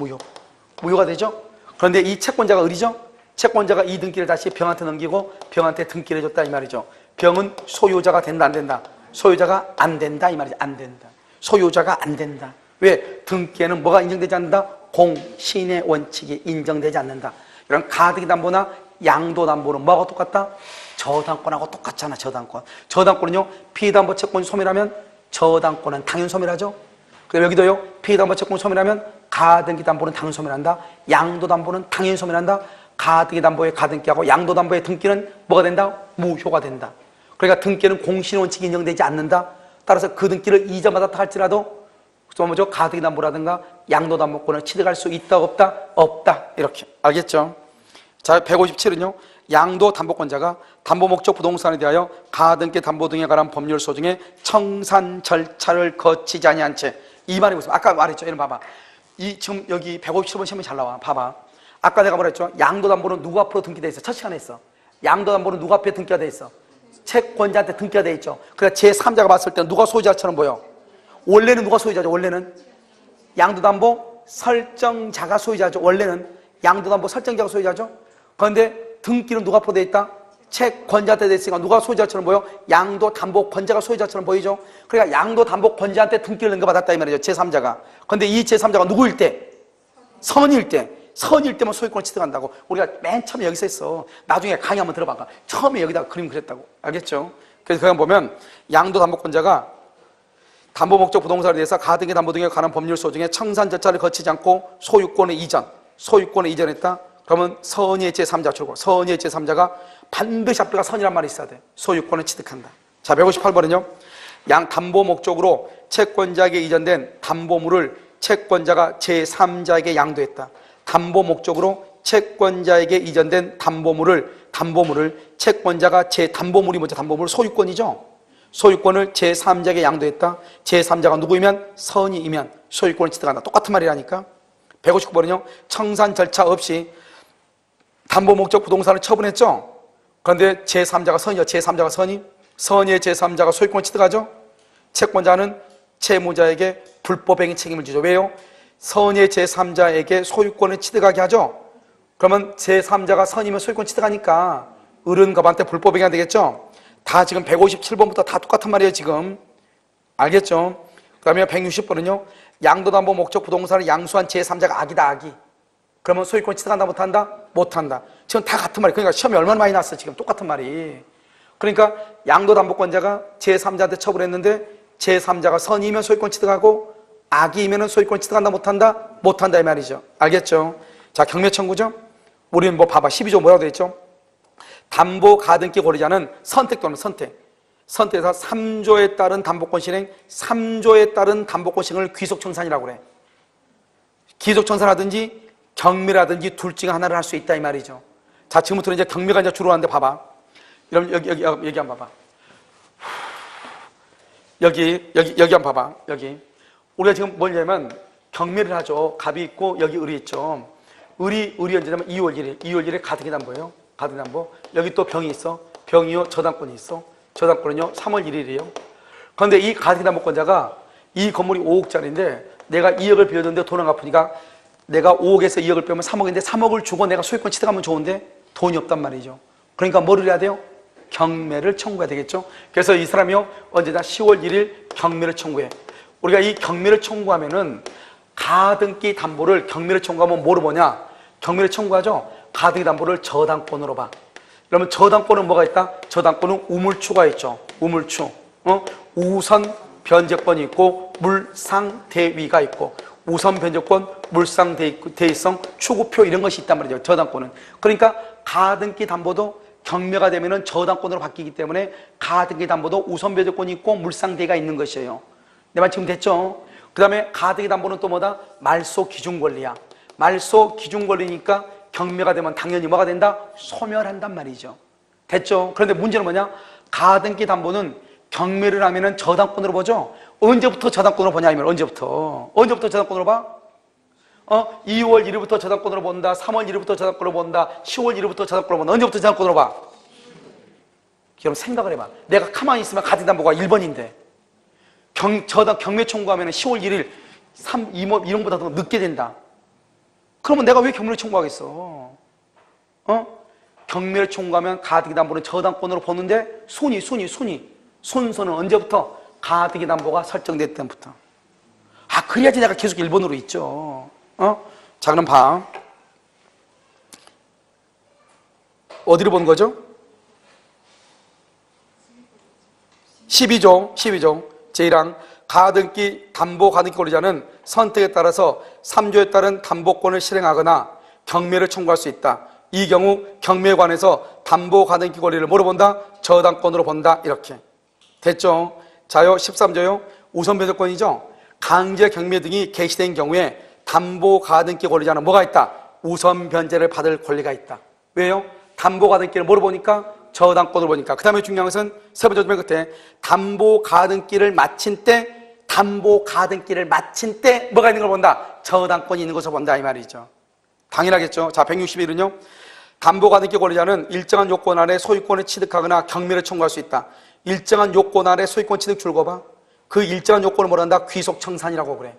무효가 되죠? 그런데 이 채권자가 을이죠? 채권자가 이 등기를 다시 병한테 넘기고 병한테 등기를 해줬다 이 말이죠. 병은 소유자가 된다 안 된다? 소유자가 안 된다 이 말이죠. 안 된다. 소유자가 안 된다. 왜? 등기에는 뭐가 인정되지 않는다? 공신의 원칙이 인정되지 않는다. 이런 가등기 담보나 양도 담보는 뭐하고 똑같다? 저당권하고 똑같잖아. 저당권은요, 피담보 채권이 소멸하면 저당권은 당연 소멸하죠. 그다음에 여기도요, 피담보 채권이 소멸하면 가등기 담보는 당연 소멸한다. 양도 담보는 당연 소멸한다. 가등기 담보의 가등기하고 양도 담보의 등기는 뭐가 된다? 무효가 된다. 그러니까 등기는 공신 원칙이 인정되지 않는다. 따라서 그 등기를 이자받아 할지라도 뭐죠? 가등기 담보라든가 양도 담보권을 취득할 수 있다 없다? 없다. 이렇게. 알겠죠? 자, 157은요. 양도 담보권자가 담보 목적 부동산에 대하여 가등기 담보 등에 관한 법률 소중에 청산 절차를 거치지 아니한 채 이 말이 무슨 아까 말했죠. 이런 봐봐. 이 지금 여기 157번 시험이 잘 나와. 봐봐. 아까 내가 뭐라 했죠? 양도담보는 누구 앞으로 등기돼 있어? 첫 시간에 했어. 양도담보는 누구 앞에 등기가 돼 있어? 채권자한테 등기가 돼 있죠. 그러니까 제3자가 봤을 때는 누가 소유자처럼 보여? 원래는 누가 소유자죠? 원래는 양도담보 설정자가 소유자죠. 원래는 양도담보 설정자가 소유자죠. 그런데 등기는 누가 앞으로 돼 있다? 채권자한테 돼 있으니까 누가 소유자처럼 보여? 양도담보권자가 소유자처럼 보이죠. 그러니까 양도담보권자한테 등기를 넘겨받았다 이 말이죠. 제3자가. 그런데 이 제3자가 누구일 때? 선일 때. 선일 때만 소유권을 취득한다고. 우리가 맨 처음에 여기서 했어. 나중에 강의 한번 들어봐봐. 처음에 여기다가 그림 그렸다고. 알겠죠? 그래서 그냥 보면 양도담보권자가 담보 목적 부동산에 대해서 가등기 담보 등에 관한 법률 소중에 청산 절차를 거치지 않고 소유권의 이전했다. 그러면 선의의 제3자 출고. 선의의 제3자가 반드시 앞에가 선이란 말이 있어야 돼. 소유권을 취득한다. 자, 158번은요. 담보 목적으로 채권자에게 이전된 담보물을 채권자가 제3자에게 양도했다. 담보 목적으로 채권자에게 이전된 담보물을 채권자가 담보물이 뭐죠? 담보물 소유권이죠. 소유권을 제3자에게 양도했다. 제3자가 누구이면? 선의이면 소유권을 취득한다. 똑같은 말이라니까. 159번은요. 청산 절차 없이 담보 목적 부동산을 처분했죠. 그런데 제3자가 선이요. 제3자가 선의의 제3자가 소유권을 취득하죠. 채권자는 채무자에게 불법행위 책임을 지죠. 왜요? 선의의 제3자에게 소유권을 취득하게 하죠. 그러면 제3자가 선이면 소유권 취득하니까 어른갑한테 불법행위가 되겠죠. 다 지금 157번부터 다 똑같은 말이에요. 지금 알겠죠? 그 다음에 160번은요. 양도담보 목적 부동산을 양수한 제3자가 악이다. 악이. 그러면 소유권 취득한다 못한다? 못한다. 지금 다 같은 말이에요. 그러니까 시험이 얼마나 많이 났어. 지금 똑같은 말이. 그러니까 양도담보권자가 제3자한테 처분했는데 제3자가 선이면 소유권 취득하고 악이면 소유권 취득한다 못한다? 못한다 이 말이죠. 알겠죠? 자, 경매청구죠? 우리는 뭐 봐봐. 12조 뭐라고 되어 있죠? 담보 가등기 권리자는 선택 또는 선택에서 3조에 따른 담보권 실행, 3조에 따른 담보권 실행을 귀속청산이라고 그래. 귀속청산하든지 경매라든지 둘 중에 하나를 할 수 있다 이 말이죠. 자, 지금부터는 이제 경매가 이제 주로 하는데 봐봐. 여러분 여기 한번 봐봐. 여기 한번 봐봐. 여기 우리가 지금 뭐냐면 경매를 하죠. 갑이 있고 여기 을이 있죠. 을이 언제냐면 2월 1일 가등기 담보예요. 가등기 담보. 여기 또 병이 있어. 병이요. 저당권이 있어. 저당권은요 3월 1일이에요. 그런데 이 가등기 담보권자가 이 건물이 5억짜리인데 내가 2억을 빌려줬는데 돈을 갚으니까 내가 5억에서 2억을 빼면 3억인데 3억을 주고 내가 소유권 취득하면 좋은데 돈이 없단 말이죠. 그러니까 뭐를 해야 돼요? 경매를 청구해야 되겠죠. 그래서 이 사람이요 언제나 10월 1일 경매를 청구해. 우리가 이 경매를 청구하면은 가등기 담보를 경매를 청구하면 뭐로 보냐? 경매를 청구하죠. 가등기 담보를 저당권으로 봐. 그러면 저당권은 뭐가 있다? 저당권은 우물추가 있죠. 우물추. 우선 변제권이 있고 물상대위가 있고 우선 변제권, 물상대위성, 추구표 이런 것이 있단 말이죠. 저당권은. 그러니까 가등기 담보도 경매가 되면은 저당권으로 바뀌기 때문에 가등기 담보도 우선 변제권이 있고 물상대위가 있는 것이에요. 내 말 지금 됐죠? 그 다음에 가등기 담보는 또 뭐다? 말소 기준 권리야. 말소 기준 권리니까 경매가 되면 당연히 뭐가 된다? 소멸한단 말이죠. 됐죠? 그런데 문제는 뭐냐? 가등기 담보는 경매를 하면은 저당권으로 보죠? 언제부터 저당권으로 보냐 하면 언제부터 저당권으로 봐? 2월 1일부터 저당권으로 본다. 3월 1일부터 저당권으로 본다. 10월 1일부터 저당권으로 본다. 언제부터 저당권으로 봐? 그럼 생각을 해봐. 내가 가만히 있으면 가등기 담보가 1번인데 경매 청구하면 10월 1일 2번보다 더 늦게 된다. 그러면 내가 왜 경매를 청구하겠어? 경매를 청구하면 가등기 담보는 저당권으로 보는데 순서는 언제부터? 가등기 담보가 설정될 때부터. 그래야지 내가 계속 1번으로 있죠. 자, 그럼 봐. 어디로 보는 거죠? 12조 제1항 담보 가등기 권리자는 선택에 따라서 3조에 따른 담보권을 실행하거나 경매를 청구할 수 있다. 이 경우 경매에 관해서 담보 가등기 권리를 뭐로 본다? 저당권으로 본다. 이렇게 됐죠? 자요 13조요 우선 변제권이죠. 강제 경매 등이 개시된 경우에 담보 가등기 권리자는 뭐가 있다? 우선 변제를 받을 권리가 있다. 왜요? 담보 가등기를 뭐로 보니까? 저당권으로 보니까. 그 다음에 중요한 것은 세 번째 조면 끝에 담보 가등기를 마친 때 뭐가 있는 걸 본다? 저당권이 있는 것을 본다 이 말이죠. 당연하겠죠. 자, 161은요. 담보가등기 권리자는 일정한 요건 아래 소유권을 취득하거나 경매를 청구할 수 있다. 일정한 요건 아래 소유권 취득 줄거봐. 그 일정한 요건을 뭐라 한다? 귀속청산이라고 그래.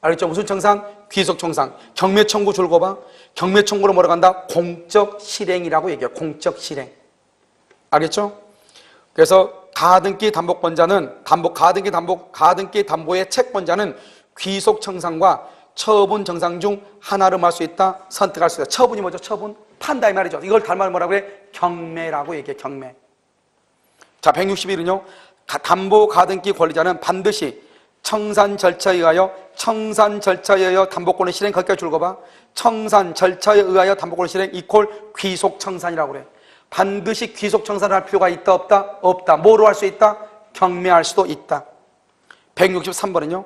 알겠죠? 무슨 청산? 귀속청산. 경매 청구 줄거봐. 경매 청구를 뭐라고 한다? 공적 실행이라고 얘기해요. 공적 실행. 알겠죠? 그래서 가등기 담보권자는 가등기 담보의 채권자는 귀속청산과 처분 정상 중 하나를 할 수 있다. 선택할 수 있다. 처분이 뭐죠? 처분? 판다 이 말이죠. 이걸 달말 뭐라고 그래? 경매라고 얘기해. 경매. 자, 161은요. 담보 가등기 권리자는 반드시 청산 절차에 의하여 담보권의 실행 거기까지 줄거봐. 청산 절차에 의하여 담보권의 실행 이퀄 귀속청산이라고 그래. 반드시 귀속청산을 할 필요가 있다 없다? 없다. 뭐로 할 수 있다? 경매할 수도 있다. 163번은요.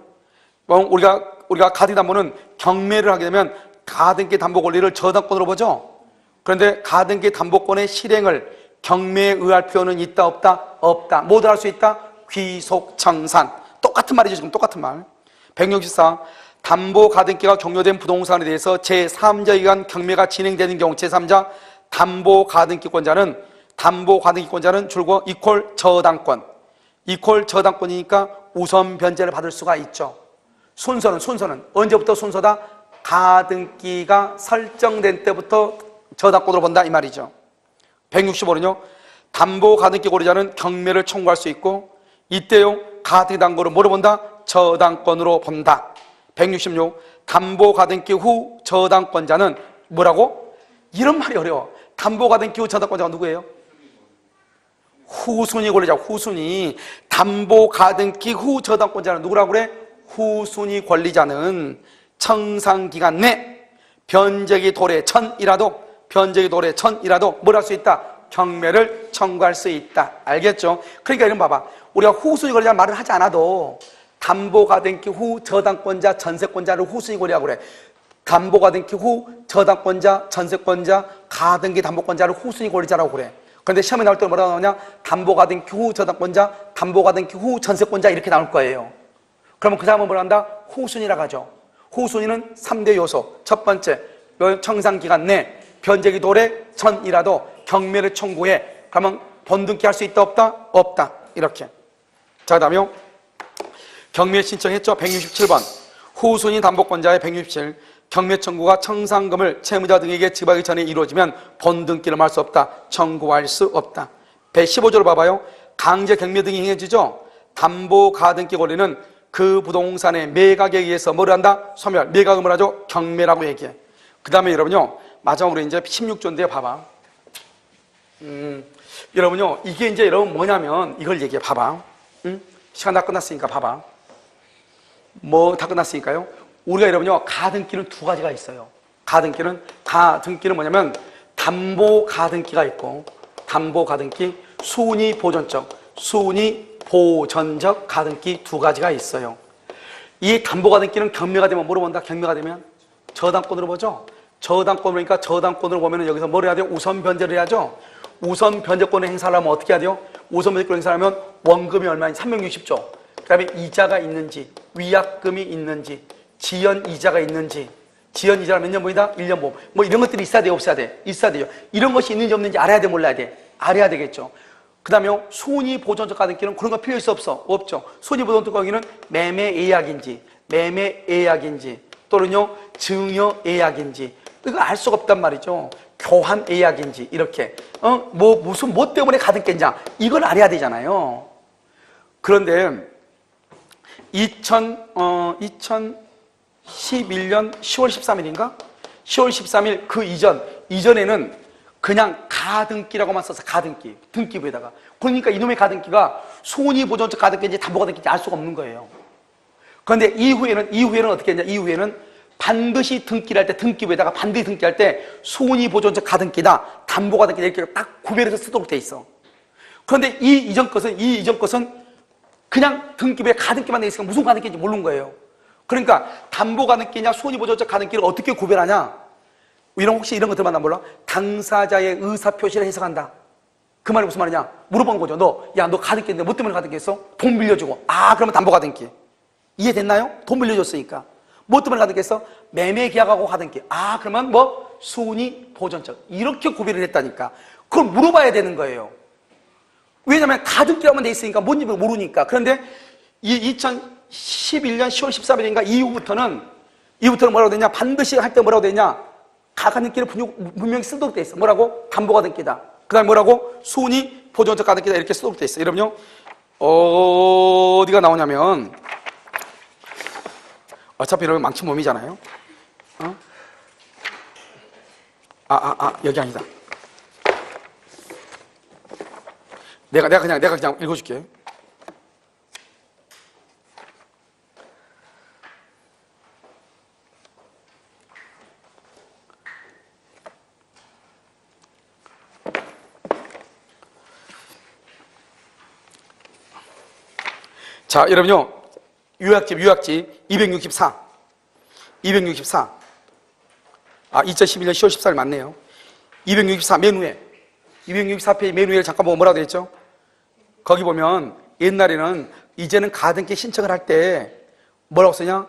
우리가 가등기 담보는 경매를 하게 되면 가등기 담보 권리를 저당권으로 보죠. 그런데 가등기 담보권의 실행을 경매에 의할 필요는 있다 없다? 없다. 뭐도 할 수 있다? 귀속청산. 똑같은 말이죠. 지금 똑같은 말. 164. 담보 가등기가 종료된 부동산에 대해서 제3자에 의한 경매가 진행되는 경우 제3자 담보 가등기권자는 줄거 이퀄 저당권. 이퀄 저당권이니까 우선 변제를 받을 수가 있죠. 순서는 언제부터 순서다? 가등기가 설정된 때부터 저당권으로 본다 이 말이죠. 165는요. 담보 가등기 권리자는 경매를 청구할 수 있고 이때요 가등기 담보를 뭐로 본다? 저당권으로 본다. 166. 담보 가등기 후 저당권자는 뭐라고? 이런 말이 어려워. 담보 가등기 후 저당권자가 누구예요? 후순위 권리자. 후순위. 담보 가등기 후 저당권자는 누구라고 그래? 후순위 권리자는 청산기간 내 변제기 도래 전이라도 뭘 할 수 있다? 경매를 청구할 수 있다. 알겠죠? 그러니까 이런 봐봐. 우리가 후순위 권리자 말을 하지 않아도 담보 가등기 후 저당권자, 전세권자를 후순위 권리라고 그래. 담보 가등기 후 저당권자, 전세권자, 가등기 담보권자를 후순위 권리자라고 그래. 그런데 시험에 나올 때 뭐라고 나오냐? 담보 가등기 후 저당권자, 담보 가등기 후 전세권자 이렇게 나올 거예요. 그러면 그 사람은 뭐라 한다? 후순위라고 하죠. 후순위는 3대 요소. 첫 번째, 청산기간 내 변제기 도래 전이라도 경매를 청구해. 그러면 번등기 할 수 있다 없다? 없다. 이렇게. 자, 그 다음에 경매 신청했죠. 167번. 후순위 담보권자의 167. 경매 청구가 청산금을 채무자 등에게 지급하기 전에 이루어지면 번등기를 할 수 없다. 청구할 수 없다. 115조를 봐봐요. 강제 경매 등이 행해지죠. 담보 가등기 권리는 그 부동산의 매각에 의해서 뭘 한다? 소멸. 매각을 하죠? 경매라고 얘기해. 그 다음에 여러분요. 마지막으로 이제 16조인데 봐봐. 여러분요. 이게 이제 여러분 뭐냐면 이걸 얘기해. 봐봐. 시간 다 끝났으니까 봐봐. 뭐 다 끝났으니까요. 우리가 여러분요. 가등기는 두 가지가 있어요. 가등기는 뭐냐면 담보 가등기가 있고 담보 가등기, 순위 보존적 가등기 두 가지가 있어요. 이 담보 가등기는 경매가 되면 뭐로 본다? 경매가 되면 저당권으로 보죠. 저당권으로니까 저당권으로 보면 여기서 뭘 해야 돼요? 우선 변제를 해야죠. 우선 변제권을 행사하려면 어떻게 해야 돼요? 우선 변제권을 행사하려면 원금이 얼마인지 360조. 그 다음에 이자가 있는지, 위약금이 있는지, 지연 이자가 있는지, 지연 이자가 몇 년 보이다? 1년 보. 뭐 이런 것들이 있어야 돼요? 없어야 돼? 있어야 돼요. 이런 것이 있는지 없는지 알아야 돼? 몰라야 돼? 알아야 되겠죠. 그 다음에 순위 보존적 가등기는 그런 거 필요 있어 없어? 없죠. 순위 보존적 가등기는 매매 예약인지 또는요 증여 예약인지 이거 알 수가 없단 말이죠. 교환 예약인지 이렇게 뭐 때문에 가등기냐 이걸 알아야 되잖아요. 그런데 2011년 10월 13일인가? 10월 13일 그 이전에는 그냥 가등기라고만 써서 가등기, 등기부에다가. 그러니까 이놈의 가등기가 순위 보존적 가등기인지 담보 가등기인지 알 수가 없는 거예요. 그런데 이후에는 어떻게 했냐? 이후에는 반드시 등기를 할 때 등기부에다가 반드시 등기할 때 순위 보존적 가등기다, 담보 가등기다 이렇게 딱 구별해서 쓰도록 돼 있어. 그런데 이 이전 것은 그냥 등기부에 가등기만 돼 있으니까 무슨 가등기인지 모르는 거예요. 그러니까 담보 가등기냐 순위 보존적 가등기를 어떻게 구별하냐? 혹시 이런 거 들어봤나 몰라? 당사자의 의사표시를 해석한다. 그 말이 무슨 말이냐? 물어보는 거죠. 너 가등기 했는데 뭐 때문에 가등기 했어? 돈 빌려주고. 그러면 담보 가등기. 이해됐나요? 돈 빌려줬으니까. 뭐 때문에 가등기했어? 매매 계약하고 가등기. 아, 그러면 뭐 순위 보존적 이렇게 구별을 했다니까. 그걸 물어봐야 되는 거예요. 왜냐면 가등기라고만 돼 있으니까 뭔지 모르니까. 그런데 이 2011년 10월 13일인가 이후부터는 뭐라고 되냐? 반드시 할 때 뭐라고 되냐? 가등기를 분명히 쓰도록 돼 있어. 뭐라고? 담보 가등기다. 그 다음에 뭐라고? 순위 보존적 가등기다. 이렇게 쓰도록 돼 있어. 여러분요, 어디가 나오냐면, 어차피 여러분 망치 몸이잖아요. 여기 아니다. 내가 그냥 읽어줄게. 자, 여러분요, 요약집 264. 2011년 10월 14일 맞네요. 264 맨 위에, 264페이지 맨 위에 잠깐 보면 뭐라고 되어 있죠? 거기 보면 옛날에는 이제는 가등기 신청을 할 때 뭐라고 쓰냐?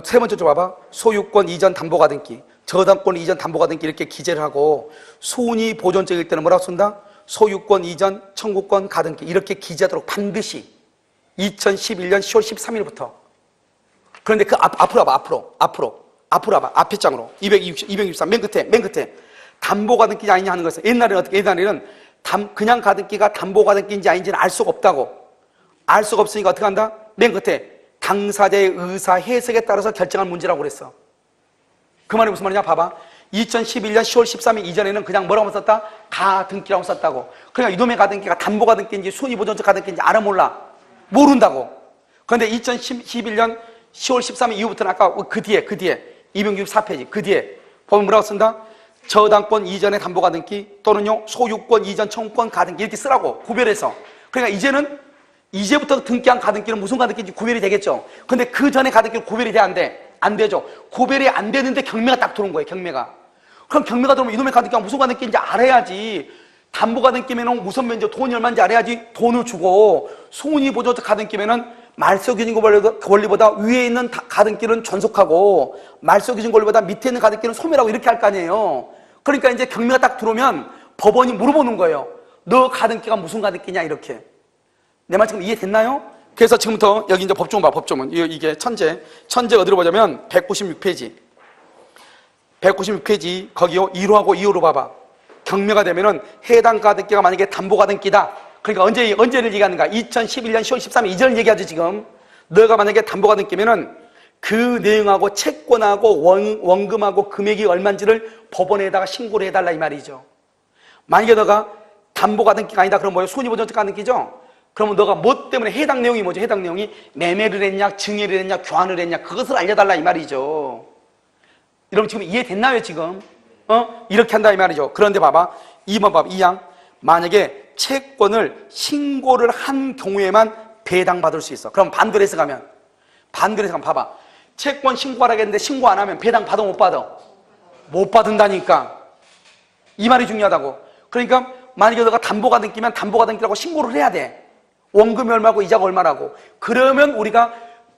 세 번째 좀 봐봐. 소유권 이전 담보 가등기, 저당권 이전 담보 가등기 이렇게 기재를 하고, 순위 보존적일 때는 뭐라고 쓴다? 소유권 이전 청구권 가등기 이렇게 기재하도록 반드시 2011년 10월 13일부터. 그런데 그 앞으로 와봐. 앞에 장으로 264 맨 끝에 담보 가등기냐 아니냐 하는 것은 옛날에는 어떻게? 옛날에는 그냥 가등기가 담보 가등기인지 아닌지는 알 수가 없다고. 알 수가 없으니까 어떻게 한다? 맨 끝에 당사자의 의사 해석에 따라서 결정할 문제라고 그랬어. 그 말이 무슨 말이냐? 봐봐. 2011년 10월 13일 이전에는 그냥 뭐라고 썼다? 가등기라고 썼다고. 그러니까 이놈의 가등기가 담보 가등기인지 순위보존적 가등기인지 알아 몰라? 모른다고. 그런데 2011년 10월 13일 이후부터는 아까 그 뒤에 264페이지 그 뒤에 보면 뭐라고 쓴다? 저당권 이전의 담보 가등기 또는요 소유권 이전 청구권 가등기 이렇게 쓰라고 구별해서. 그러니까 이제부터 등기한 가등기는 무슨 가등기인지 구별이 되겠죠. 근데 그 전에 가등기는 구별이 돼? 안 돼? 안 되죠. 구별이 안 되는데 경매가 딱 들어온 거예요. 경매가. 그럼 경매가 들어오면 이놈의 가등기가 무슨 가등기인지 알아야지. 담보 가등기면은 우선 면적 돈이 얼마인지 알아야지 돈을 주고, 순위 보존적 가등기면은 말소기준 권리보다 위에 있는 가등기는 존속하고 말소기준 권리보다 밑에 있는 가등기는 소멸하고 이렇게 할 거 아니에요. 그러니까 이제 경매가 딱 들어오면 법원이 물어보는 거예요. 너 가등기가 무슨 가등기냐 이렇게. 내 말 지금 이해됐나요? 그래서 지금부터 여기 이제 법조문 봐. 법조문 이게 천재 어디로 보자면 196페이지 거기요 1호하고 2호로 봐봐. 경매가 되면은 해당 가등기가 만약에 담보 가등기다. 그러니까 언제를 얘기하는가? 2011년 10월 13일 이전을 얘기하죠. 지금 너가 만약에 담보 가등기면은 그 내용하고 채권하고 원금하고 금액이 얼마인지를 법원에다가 신고를 해달라 이 말이죠. 만약에 너가 담보 가등기가 아니다 그럼 뭐예요? 손익보존적 가등기죠. 그러면 너가 뭐 때문에 해당 내용이 뭐죠? 해당 내용이 매매를 했냐, 증여를 했냐, 교환을 했냐 그것을 알려달라 이 말이죠. 여러분 지금 이해됐나요 지금? 이렇게 한다 이 말이죠. 그런데 봐봐 2번 봐봐 2항 만약에 채권을 신고를 한 경우에만 배당받을 수 있어. 그럼 반대로 해서 가면 봐봐. 채권 신고하라고 했는데 신고 안 하면 배당 받아 못 받아? 못 받는다니까. 이 말이 중요하다고. 그러니까 만약에 너가 담보 가등기면 담보 가등기라고 신고를 해야 돼. 원금이 얼마고 이자가 얼마라고. 그러면 우리가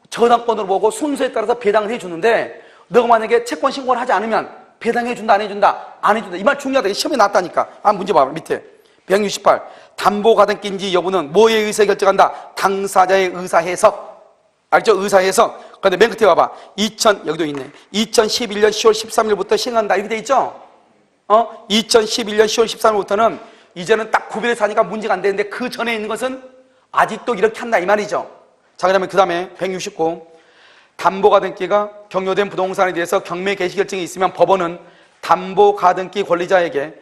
저당권으로 보고 순서에 따라서 배당을 해주는데 너가 만약에 채권 신고를 하지 않으면 배당해준다 안 해준다? 안 해준다. 이 말 중요하다. 시험에 나왔다니까. 문제 봐봐 밑에 168 담보 가등기인지 여부는 뭐에 의해서 결정한다? 당사자의 의사 해석. 알죠? 의사 해석. 그런데 맨 끝에 봐봐. 여기도 있네. 2011년 10월 13일부터 시행한다. 이렇게 돼 있죠? 2011년 10월 13일부터는 이제는 딱 구별해서 하니까 문제가 안 되는데 그 전에 있는 것은 아직도 이렇게 한다 이 말이죠. 자, 그 다음에 169 담보 가등기가 경료된 부동산에 대해서 경매 개시 결정이 있으면 법원은 담보 가등기 권리자에게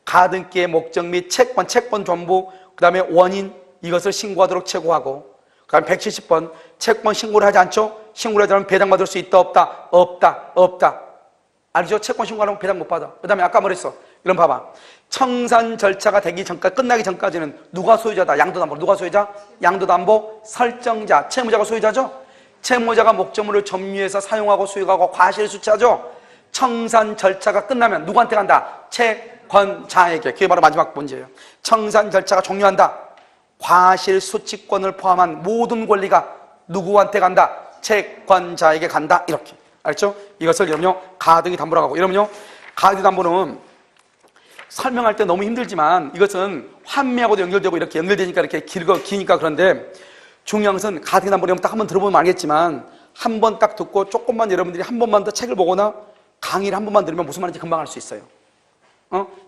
가등기의 목적 및 채권 전부 그 다음에 원인 이것을 신고하도록 최고하고, 그 다음에 170번 채권 신고를 하지 않죠? 신고를 하지 않으면 배당받을 수 있다 없다. 알죠? 채권 신고하면 배당 못 받아. 그 다음에 아까 뭐랬어? 이런 봐봐. 청산 절차가 되기 전까지, 끝나기 전까지는 누가 소유자다? 양도담보. 누가 소유자? 양도담보 설정자. 채무자가 소유자죠? 채무자가 목적물을 점유해서 사용하고 수익하고 과실 수취하죠? 청산 절차가 끝나면 누구한테 간다? 채권자에게. 그게 바로 마지막 문제예요. 청산 절차가 종료한다. 과실 수취권을 포함한 모든 권리가 누구한테 간다? 채권자에게 간다. 이렇게. 알죠? 이것을 여러분요, 가등기 담보라고 하고. 여러분요, 가등기 담보는 설명할 때 너무 힘들지만 이것은 환매하고도 연결되고 이렇게 연결되니까 이렇게 기니까 그런데 중요한 것은 가등기 담보 여러분 딱 한번 들어보면 알겠지만 한 번 딱 듣고 조금만 여러분들이 한 번만 더 책을 보거나 강의를 한 번만 들으면 무슨 말인지 금방 알 수 있어요.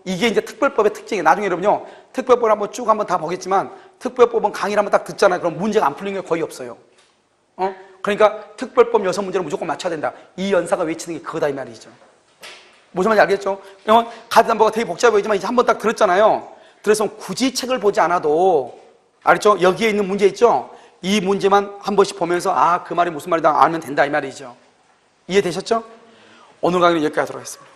이게 이제 특별법의 특징이에요. 나중에 여러분요, 특별법을 한번 쭉 한번 다 보겠지만 특별법은 강의를 한번 딱 듣잖아요. 그럼 문제가 안 풀리는 게 거의 없어요. 그러니까 특별법 6문제를 무조건 맞춰야 된다. 이 연사가 외치는 게 그거다 이 말이죠. 무슨 말인지 알겠죠? 가등기 담보가 되게 복잡해 보이지만 이제 한번 딱 들었잖아요. 그래서 굳이 책을 보지 않아도 알겠죠? 여기에 있는 문제 있죠? 이 문제만 한 번씩 보면서 아, 그 말이 무슨 말이다 알면 된다 이 말이죠. 이해되셨죠? 오늘 강의는 여기까지 하도록 하겠습니다.